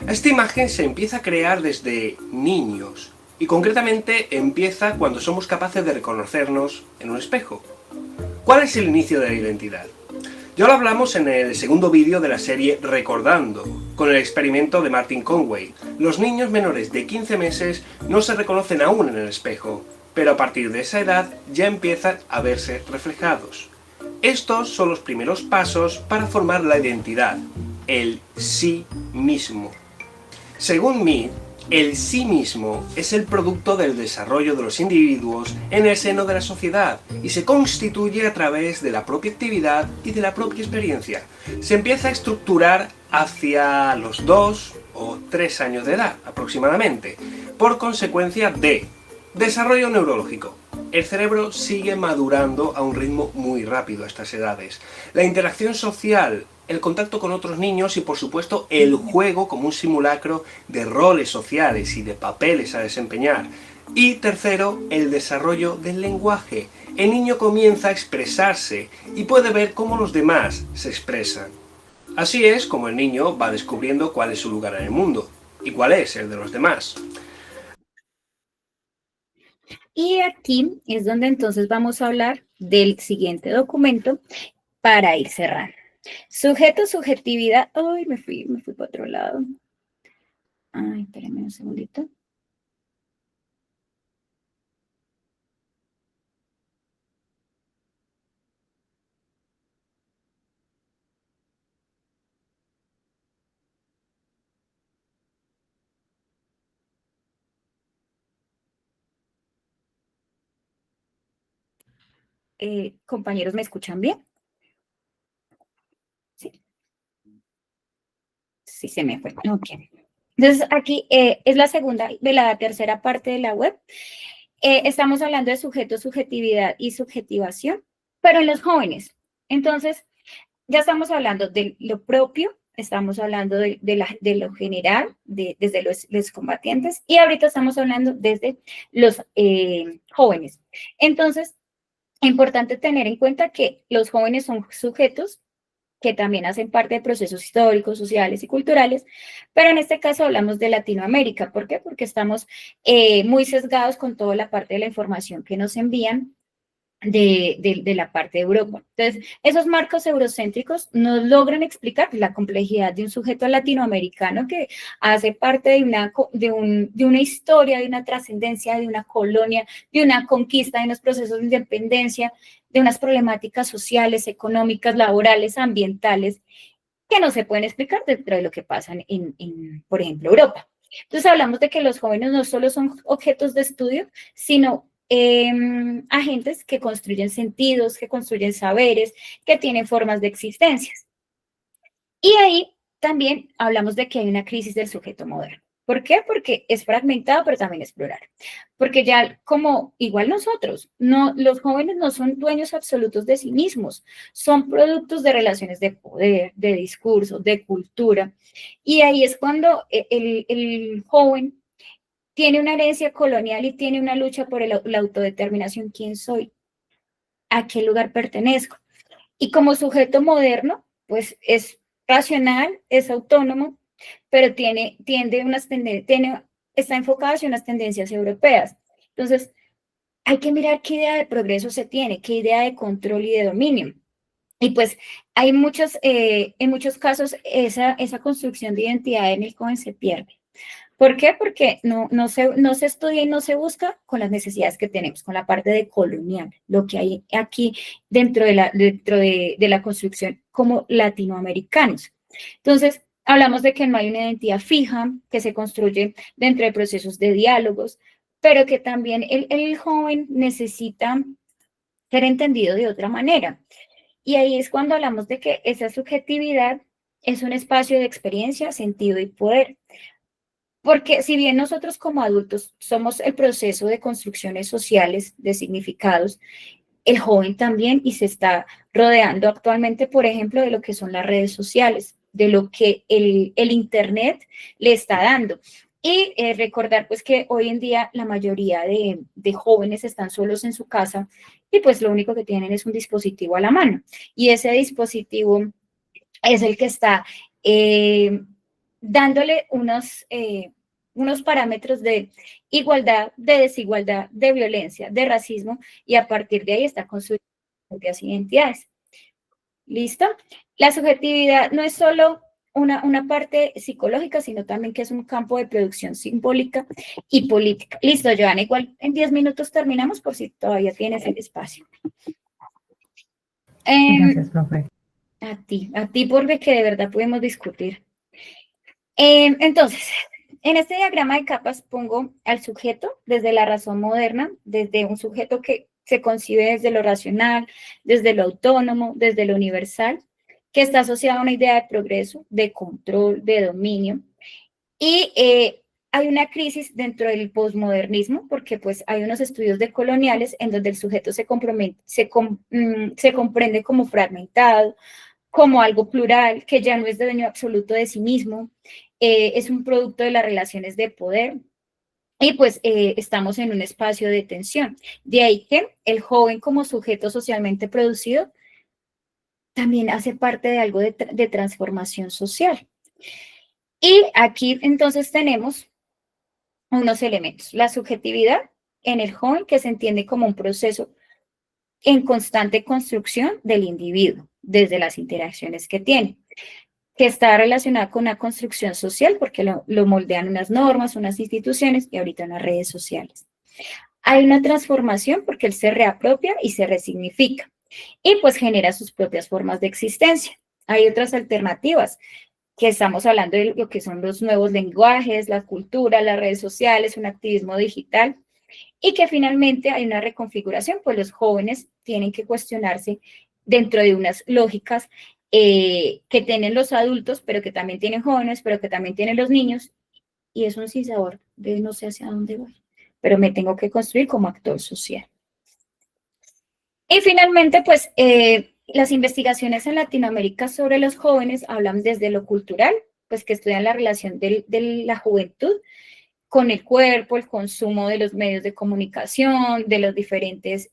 Esta imagen se empieza a crear desde niños y concretamente empieza cuando somos capaces de reconocernos en un espejo. ¿Cuál es el inicio de la identidad? Ya lo hablamos en el segundo vídeo de la serie Recordando, con el experimento de Martin Conway. Los niños menores de 15 meses no se reconocen aún en el espejo, pero a partir de esa edad ya empiezan a verse reflejados. Estos son los primeros pasos para formar la identidad, el sí mismo. Según Mead, el sí mismo es el producto del desarrollo de los individuos en el seno de la sociedad y se constituye a través de la propia actividad y de la propia experiencia. Se empieza a estructurar hacia los 2 o 3 años de edad aproximadamente, por consecuencia de desarrollo neurológico. El cerebro sigue madurando a un ritmo muy rápido a estas edades. La interacción social, el contacto con otros niños y por supuesto el juego como un simulacro de roles sociales y de papeles a desempeñar. Y tercero, el desarrollo del lenguaje. El niño comienza a expresarse y puede ver cómo los demás se expresan. Así es como el niño va descubriendo cuál es su lugar en el mundo y cuál es el de los demás. Y aquí es donde entonces vamos a hablar del siguiente documento para ir cerrando. Sujeto, subjetividad. Ay, me fui para otro lado. Ay, espérenme un segundito. Compañeros, ¿me escuchan bien? Sí. Sí, se me fue. Ok. Entonces, aquí es la segunda de la tercera parte de la web. Estamos hablando de sujeto, subjetividad y subjetivación, pero en los jóvenes. Entonces, ya estamos hablando de lo propio, estamos hablando de lo general, desde los combatientes, y ahorita estamos hablando desde los jóvenes. Entonces, importante tener en cuenta que los jóvenes son sujetos que también hacen parte de procesos históricos, sociales y culturales, pero en este caso hablamos de Latinoamérica. ¿Por qué? Porque estamos muy sesgados con toda la parte de la información que nos envían de la parte de Europa. Entonces, esos marcos eurocéntricos nos logran explicar la complejidad de un sujeto latinoamericano que hace parte de una historia, de una trascendencia, de una colonia, de una conquista, de unos procesos de independencia, de unas problemáticas sociales, económicas, laborales, ambientales, que no se pueden explicar dentro de lo que pasa por ejemplo, Europa. Entonces, hablamos de que los jóvenes no solo son objetos de estudio, sino agentes que construyen sentidos, que construyen saberes, que tienen formas de existencias. Y ahí también hablamos de que hay una crisis del sujeto moderno. ¿Por qué? Porque es fragmentado, pero también es plural. Porque ya como igual nosotros, los jóvenes no son dueños absolutos de sí mismos, son productos de relaciones de poder, de discurso, de cultura. Y ahí es cuando el joven tiene una herencia colonial y tiene una lucha por la autodeterminación. ¿Quién soy? ¿A qué lugar pertenezco? Y como sujeto moderno, pues es racional, es autónomo, pero está enfocado hacia unas tendencias europeas. Entonces, hay que mirar qué idea de progreso se tiene, qué idea de control y de dominio. Y pues hay en muchos casos esa construcción de identidad en el joven se pierde. ¿Por qué? Porque no se estudia y no se busca con las necesidades que tenemos, con la parte de colonial, lo que hay aquí dentro de la construcción como latinoamericanos. Entonces, hablamos de que no hay una identidad fija que se construye dentro de procesos de diálogos, pero que también el joven necesita ser entendido de otra manera. Y ahí es cuando hablamos de que esa subjetividad es un espacio de experiencia, sentido y poder. Porque si bien nosotros como adultos somos el proceso de construcciones sociales, de significados, el joven también y se está rodeando actualmente, por ejemplo, de lo que son las redes sociales, de lo que el Internet le está dando. Y recordar pues que hoy en día la mayoría de jóvenes están solos en su casa y pues lo único que tienen es un dispositivo a la mano. Y ese dispositivo es el que está dándole unos parámetros de igualdad, de desigualdad, de violencia, de racismo, y a partir de ahí está construyendo propias identidades. ¿Listo? La subjetividad no es solo una parte psicológica, sino también que es un campo de producción simbólica y política. Listo, Joana, igual en 10 minutos terminamos por si todavía tienes el espacio. Gracias, profe. A ti porque de verdad podemos discutir. Entonces, en este diagrama de capas pongo al sujeto desde la razón moderna, desde un sujeto que se concibe desde lo racional, desde lo autónomo, desde lo universal, que está asociado a una idea de progreso, de control, de dominio. Y hay una crisis dentro del posmodernismo, porque pues hay unos estudios decoloniales en donde el sujeto se comprende como fragmentado, como algo plural, que ya no es dueño absoluto de sí mismo, es un producto de las relaciones de poder, y pues estamos en un espacio de tensión. De ahí que el joven como sujeto socialmente producido también hace parte de algo de transformación social. Y aquí entonces tenemos unos elementos. La subjetividad en el joven, que se entiende como un proceso en constante construcción del individuo, desde las interacciones que tiene, que está relacionada con una construcción social, porque lo moldean unas normas, unas instituciones y ahorita unas redes sociales. Hay una transformación porque él se reapropia y se resignifica, y pues genera sus propias formas de existencia. Hay otras alternativas, que estamos hablando de lo que son los nuevos lenguajes, la cultura, las redes sociales, un activismo digital, y que finalmente hay una reconfiguración, pues los jóvenes tienen que cuestionarse dentro de unas lógicas que tienen los adultos, pero que también tienen jóvenes, pero que también tienen los niños, y es un sinsabor de no sé hacia dónde voy, pero me tengo que construir como actor social. Y finalmente, pues, las investigaciones en Latinoamérica sobre los jóvenes hablan desde lo cultural, pues que estudian la relación de la juventud con el cuerpo, el consumo de los medios de comunicación, de los diferentes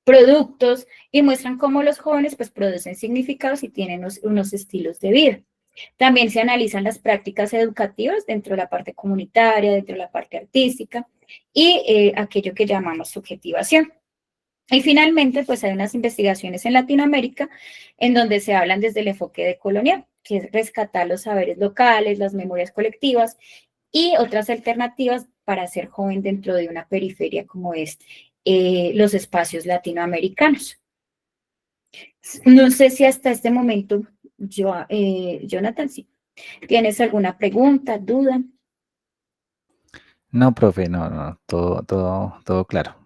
productos, y muestran cómo los jóvenes pues producen significados y tienen unos estilos de vida. También se analizan las prácticas educativas dentro de la parte comunitaria, dentro de la parte artística y aquello que llamamos subjetivación. Y finalmente, pues hay unas investigaciones en Latinoamérica en donde se hablan desde el enfoque decolonial, que es rescatar los saberes locales, las memorias colectivas y otras alternativas para ser joven dentro de una periferia como es los espacios latinoamericanos. No sé si hasta este momento, Jonathan, sí, ¿tienes alguna pregunta, duda? No, profe, no, todo claro.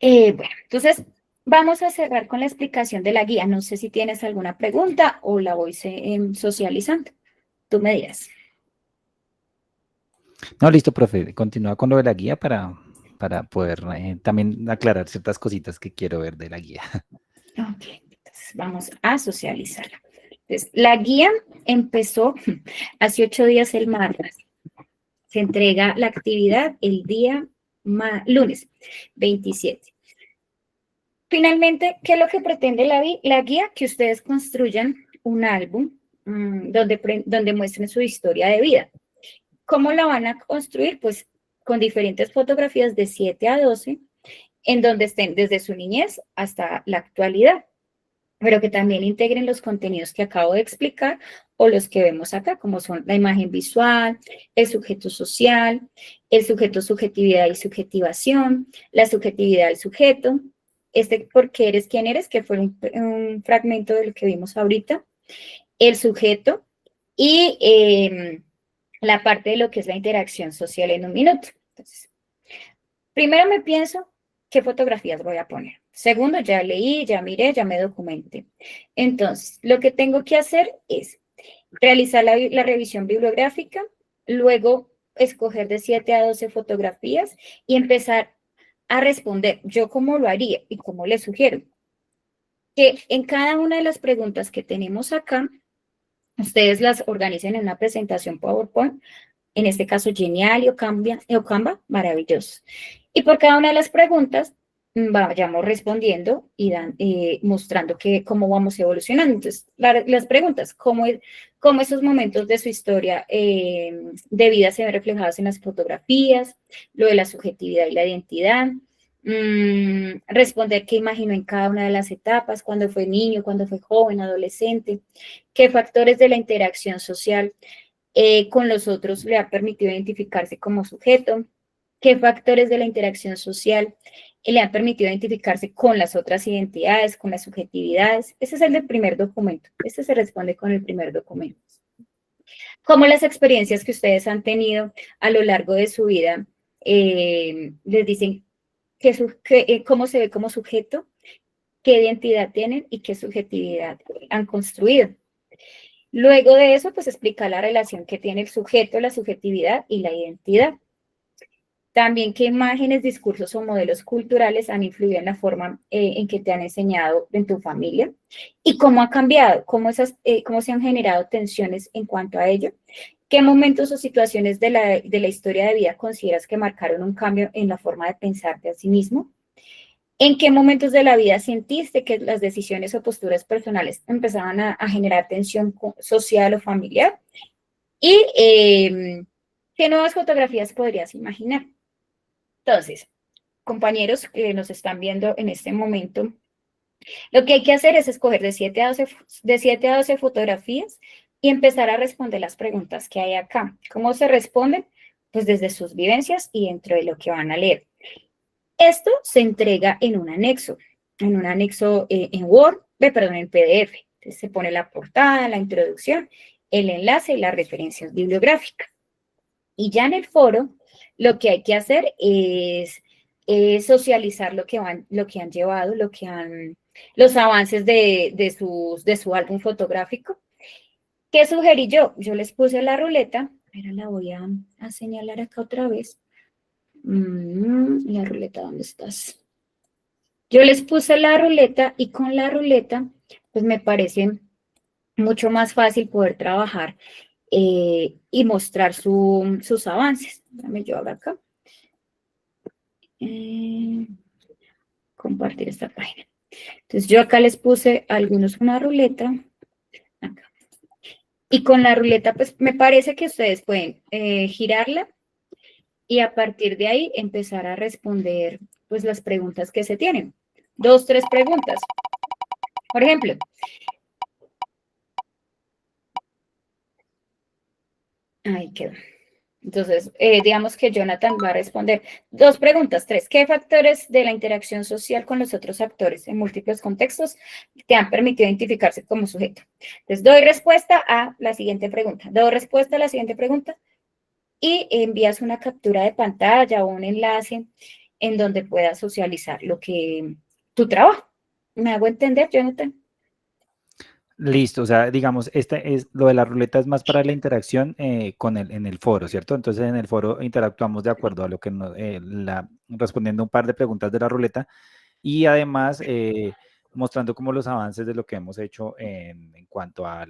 Bueno, entonces vamos a cerrar con la explicación de la guía. No sé si tienes alguna pregunta o la voy socializando. Tú me dirás. No, listo, profe. Continúa con lo de la guía para poder también aclarar ciertas cositas que quiero ver de la guía. Ok, entonces vamos a socializar. Entonces, la guía empezó hace 8 días el martes. Se entrega la actividad el día lunes 27. Finalmente, ¿qué es lo que pretende la guía? Que ustedes construyan un álbum donde muestren su historia de vida. ¿Cómo la van a construir? Pues con diferentes fotografías de 7 a 12, en donde estén desde su niñez hasta la actualidad, pero que también integren los contenidos que acabo de explicar o los que vemos acá, como son la imagen visual, el sujeto social, el sujeto subjetividad y subjetivación, la subjetividad del sujeto, por qué eres quien eres, que fue un fragmento de lo que vimos ahorita, el sujeto y la parte de lo que es la interacción social en un minuto. Entonces, primero me pienso qué fotografías voy a poner. Segundo, ya leí, ya miré, ya me documenté. Entonces, lo que tengo que hacer es realizar la revisión bibliográfica, luego escoger de 7 a 12 fotografías y empezar a responder. ¿Yo cómo lo haría y cómo les sugiero? Que en cada una de las preguntas que tenemos acá, ustedes las organicen en una presentación PowerPoint, en este caso Genial o Canva, maravilloso. Y por cada una de las preguntas vayamos respondiendo y mostrando cómo vamos evolucionando. Entonces, las preguntas, cómo esos momentos de su historia de vida se ven reflejados en las fotografías, lo de la subjetividad y la identidad, responder qué imaginó en cada una de las etapas, cuando fue niño, cuando fue joven, adolescente, qué factores de la interacción social con los otros le ha permitido identificarse como sujeto, qué factores de la interacción social y le han permitido identificarse con las otras identidades, con las subjetividades. Ese es el del primer documento. Este se responde con el primer documento. Como las experiencias que ustedes han tenido a lo largo de su vida les dicen cómo se ve como sujeto, qué identidad tienen y qué subjetividad han construido. Luego de eso, pues explicar la relación que tiene el sujeto, la subjetividad y la identidad. También qué imágenes, discursos o modelos culturales han influido en la forma en que te han enseñado en tu familia y cómo ha cambiado, cómo se han generado tensiones en cuanto a ello. ¿Qué momentos o situaciones de la historia de vida consideras que marcaron un cambio en la forma de pensarte a sí mismo? ¿En qué momentos de la vida sentiste que las decisiones o posturas personales empezaban a generar tensión social o familiar? ¿Y qué nuevas fotografías podrías imaginar? Entonces, compañeros que nos están viendo en este momento, lo que hay que hacer es escoger de 7 a 12 fotografías y empezar a responder las preguntas que hay acá. ¿Cómo se responden? Pues desde sus vivencias y dentro de lo que van a leer. Esto se entrega en un anexo en Word, en PDF. Entonces se pone la portada, la introducción, el enlace y las referencias bibliográficas. Y ya en el foro, lo que hay que hacer es socializar lo que han llevado, los avances de su álbum fotográfico. ¿Qué sugerí yo? Yo les puse la ruleta, ahora la voy a señalar acá otra vez. La ruleta, ¿dónde estás? Yo les puse la ruleta y con la ruleta, pues me parece mucho más fácil poder trabajar y mostrar sus avances. Déjame yo abro acá. Compartir esta página. Entonces yo acá les puse una ruleta. Acá. Y con la ruleta, pues me parece que ustedes pueden girarla y a partir de ahí empezar a responder pues las preguntas que se tienen. 2, 3 preguntas. Por ejemplo, ahí quedó. Entonces, digamos que Jonathan va a responder 2 preguntas, 3. ¿Qué factores de la interacción social con los otros actores en múltiples contextos te han permitido identificarse como sujeto? Entonces, doy respuesta a la siguiente pregunta, doy respuesta a la siguiente pregunta y envías una captura de pantalla o un enlace en donde puedas socializar tu trabajo. ¿Me hago entender, Jonathan? Listo, o sea, digamos, lo de la ruleta es más para la interacción en el foro, ¿cierto? Entonces en el foro interactuamos de acuerdo a lo que respondiendo un par de preguntas de la ruleta y además mostrando como los avances de lo que hemos hecho en cuanto a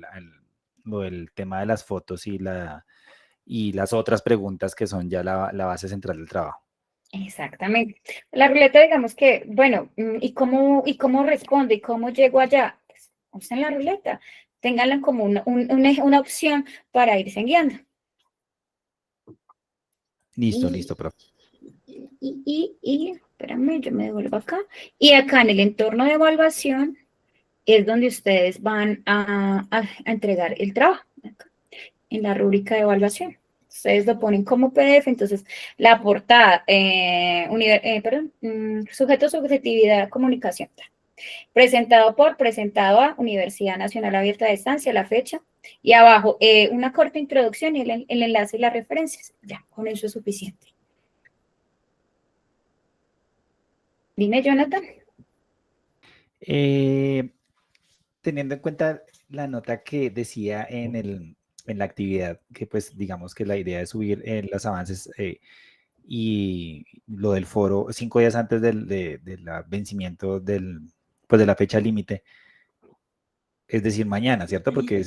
lo del tema de las fotos y las otras preguntas que son ya la base central del trabajo. Exactamente. La ruleta, digamos que, bueno, ¿y cómo responde? ¿Y cómo llego allá? Usen la ruleta, ténganla como una opción para irse guiando. Listo, profe. Espérame, yo me devuelvo acá. Y acá en el entorno de evaluación es donde ustedes van a entregar el trabajo, acá, en la rúbrica de evaluación. Ustedes lo ponen como PDF, entonces la portada, sujeto, subjetividad, comunicación. Presentado a Universidad Nacional Abierta de Distancia, la fecha, y abajo una corta introducción y el enlace y las referencias. Ya, con eso es suficiente. Dime, Jonathan. Teniendo en cuenta la nota que decía en la actividad, que pues digamos que la idea es subir los avances y lo del foro 5 días antes del vencimiento pues de la fecha límite, es decir, mañana, ¿cierto? Porque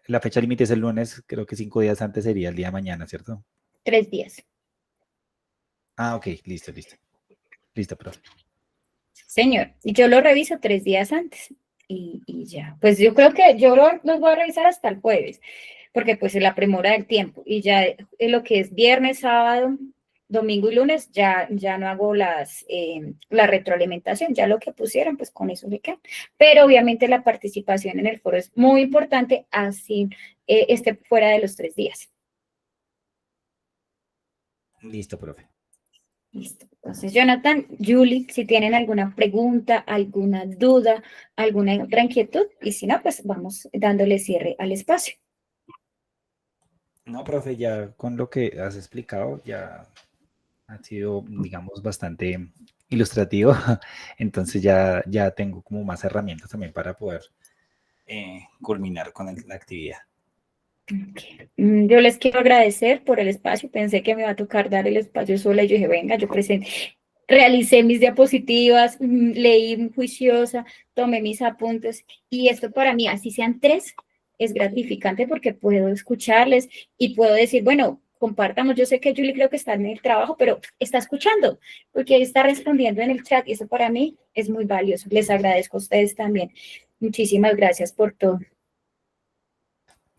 la fecha límite es el lunes, creo que 5 días antes sería el día de mañana, ¿cierto? 3 días. Ah, ok, listo. Listo, profe. Señor, yo lo reviso 3 días antes y ya. Pues yo creo que yo los voy a revisar hasta el jueves, porque pues es la premura del tiempo y ya lo que es viernes, sábado, domingo y lunes ya no hago la retroalimentación, ya lo que pusieran, pues con eso me quedo. Pero obviamente la participación en el foro es muy importante, así esté fuera de los 3 días. Listo, profe. Listo. Entonces, Jonathan, Julie, si tienen alguna pregunta, alguna duda, alguna otra inquietud, y si no, pues vamos dándole cierre al espacio. No, profe, ya con lo que has explicado, ya ha sido, digamos, bastante ilustrativo. Entonces ya tengo como más herramientas también para poder culminar con la actividad. Ok. Yo les quiero agradecer por el espacio. Pensé que me iba a tocar dar el espacio sola y yo dije, venga, yo presenté. Realicé mis diapositivas, leí juiciosa, tomé mis apuntes y esto para mí, así sean 3, es gratificante porque puedo escucharles y puedo decir, bueno, compartamos. Yo sé que Julie creo que está en el trabajo, pero está escuchando porque está respondiendo en el chat y eso para mí es muy valioso. Les agradezco a ustedes también. Muchísimas gracias por todo.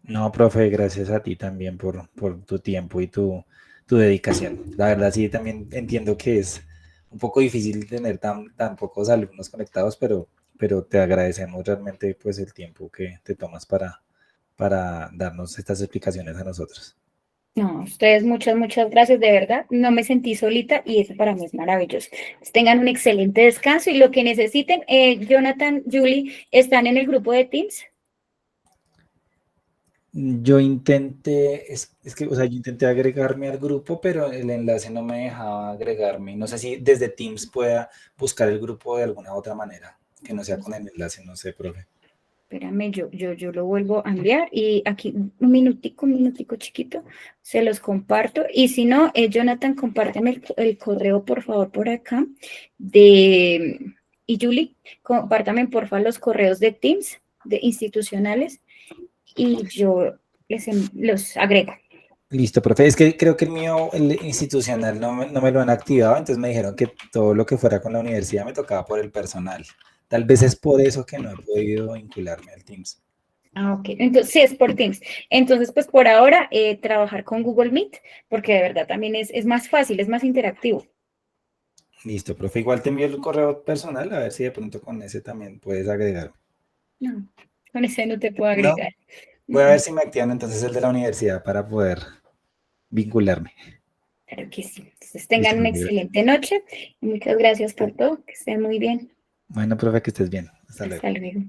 No, profe, gracias a ti también por tu tiempo y tu dedicación. La verdad, sí, también entiendo que es un poco difícil tener tan pocos alumnos conectados, pero te agradecemos realmente pues el tiempo que te tomas para darnos estas explicaciones a nosotros. No, ustedes muchas gracias, de verdad. No me sentí solita y eso para mí es maravilloso. Pues tengan un excelente descanso y lo que necesiten, Jonathan, Julie, ¿están en el grupo de Teams? Yo intenté, es que, o sea, yo intenté agregarme al grupo, pero el enlace no me dejaba agregarme. No sé si desde Teams pueda buscar el grupo de alguna otra manera, que no sea con el enlace, no sé, profe. Espérame, yo lo vuelvo a enviar y aquí un minutico chiquito, se los comparto. Y si no, Jonathan, compárteme el correo, por favor, por acá. Y Julie, compártame, por favor, los correos de Teams, de institucionales, y yo los agrego. Listo, profe. Es que creo que el mío, el institucional, no me lo han activado, entonces me dijeron que todo lo que fuera con la universidad me tocaba por el personal. Tal vez es por eso que no he podido vincularme al Teams. Ah, ok. Entonces, sí, es por Teams. Entonces, pues por ahora, trabajar con Google Meet, porque de verdad también es más fácil, es más interactivo. Listo, profe. Igual te envío el correo personal, a ver si de pronto con ese también puedes agregar. No, con ese no te puedo No, agregar. voy a ver si me activan entonces el de la universidad para poder vincularme. Claro que sí. Entonces, Listo, tengan una profe, gracias. excelente noche. Muchas gracias por todo. Que estén muy bien. Bueno, profe, que estés bien. Hasta luego. Hasta luego.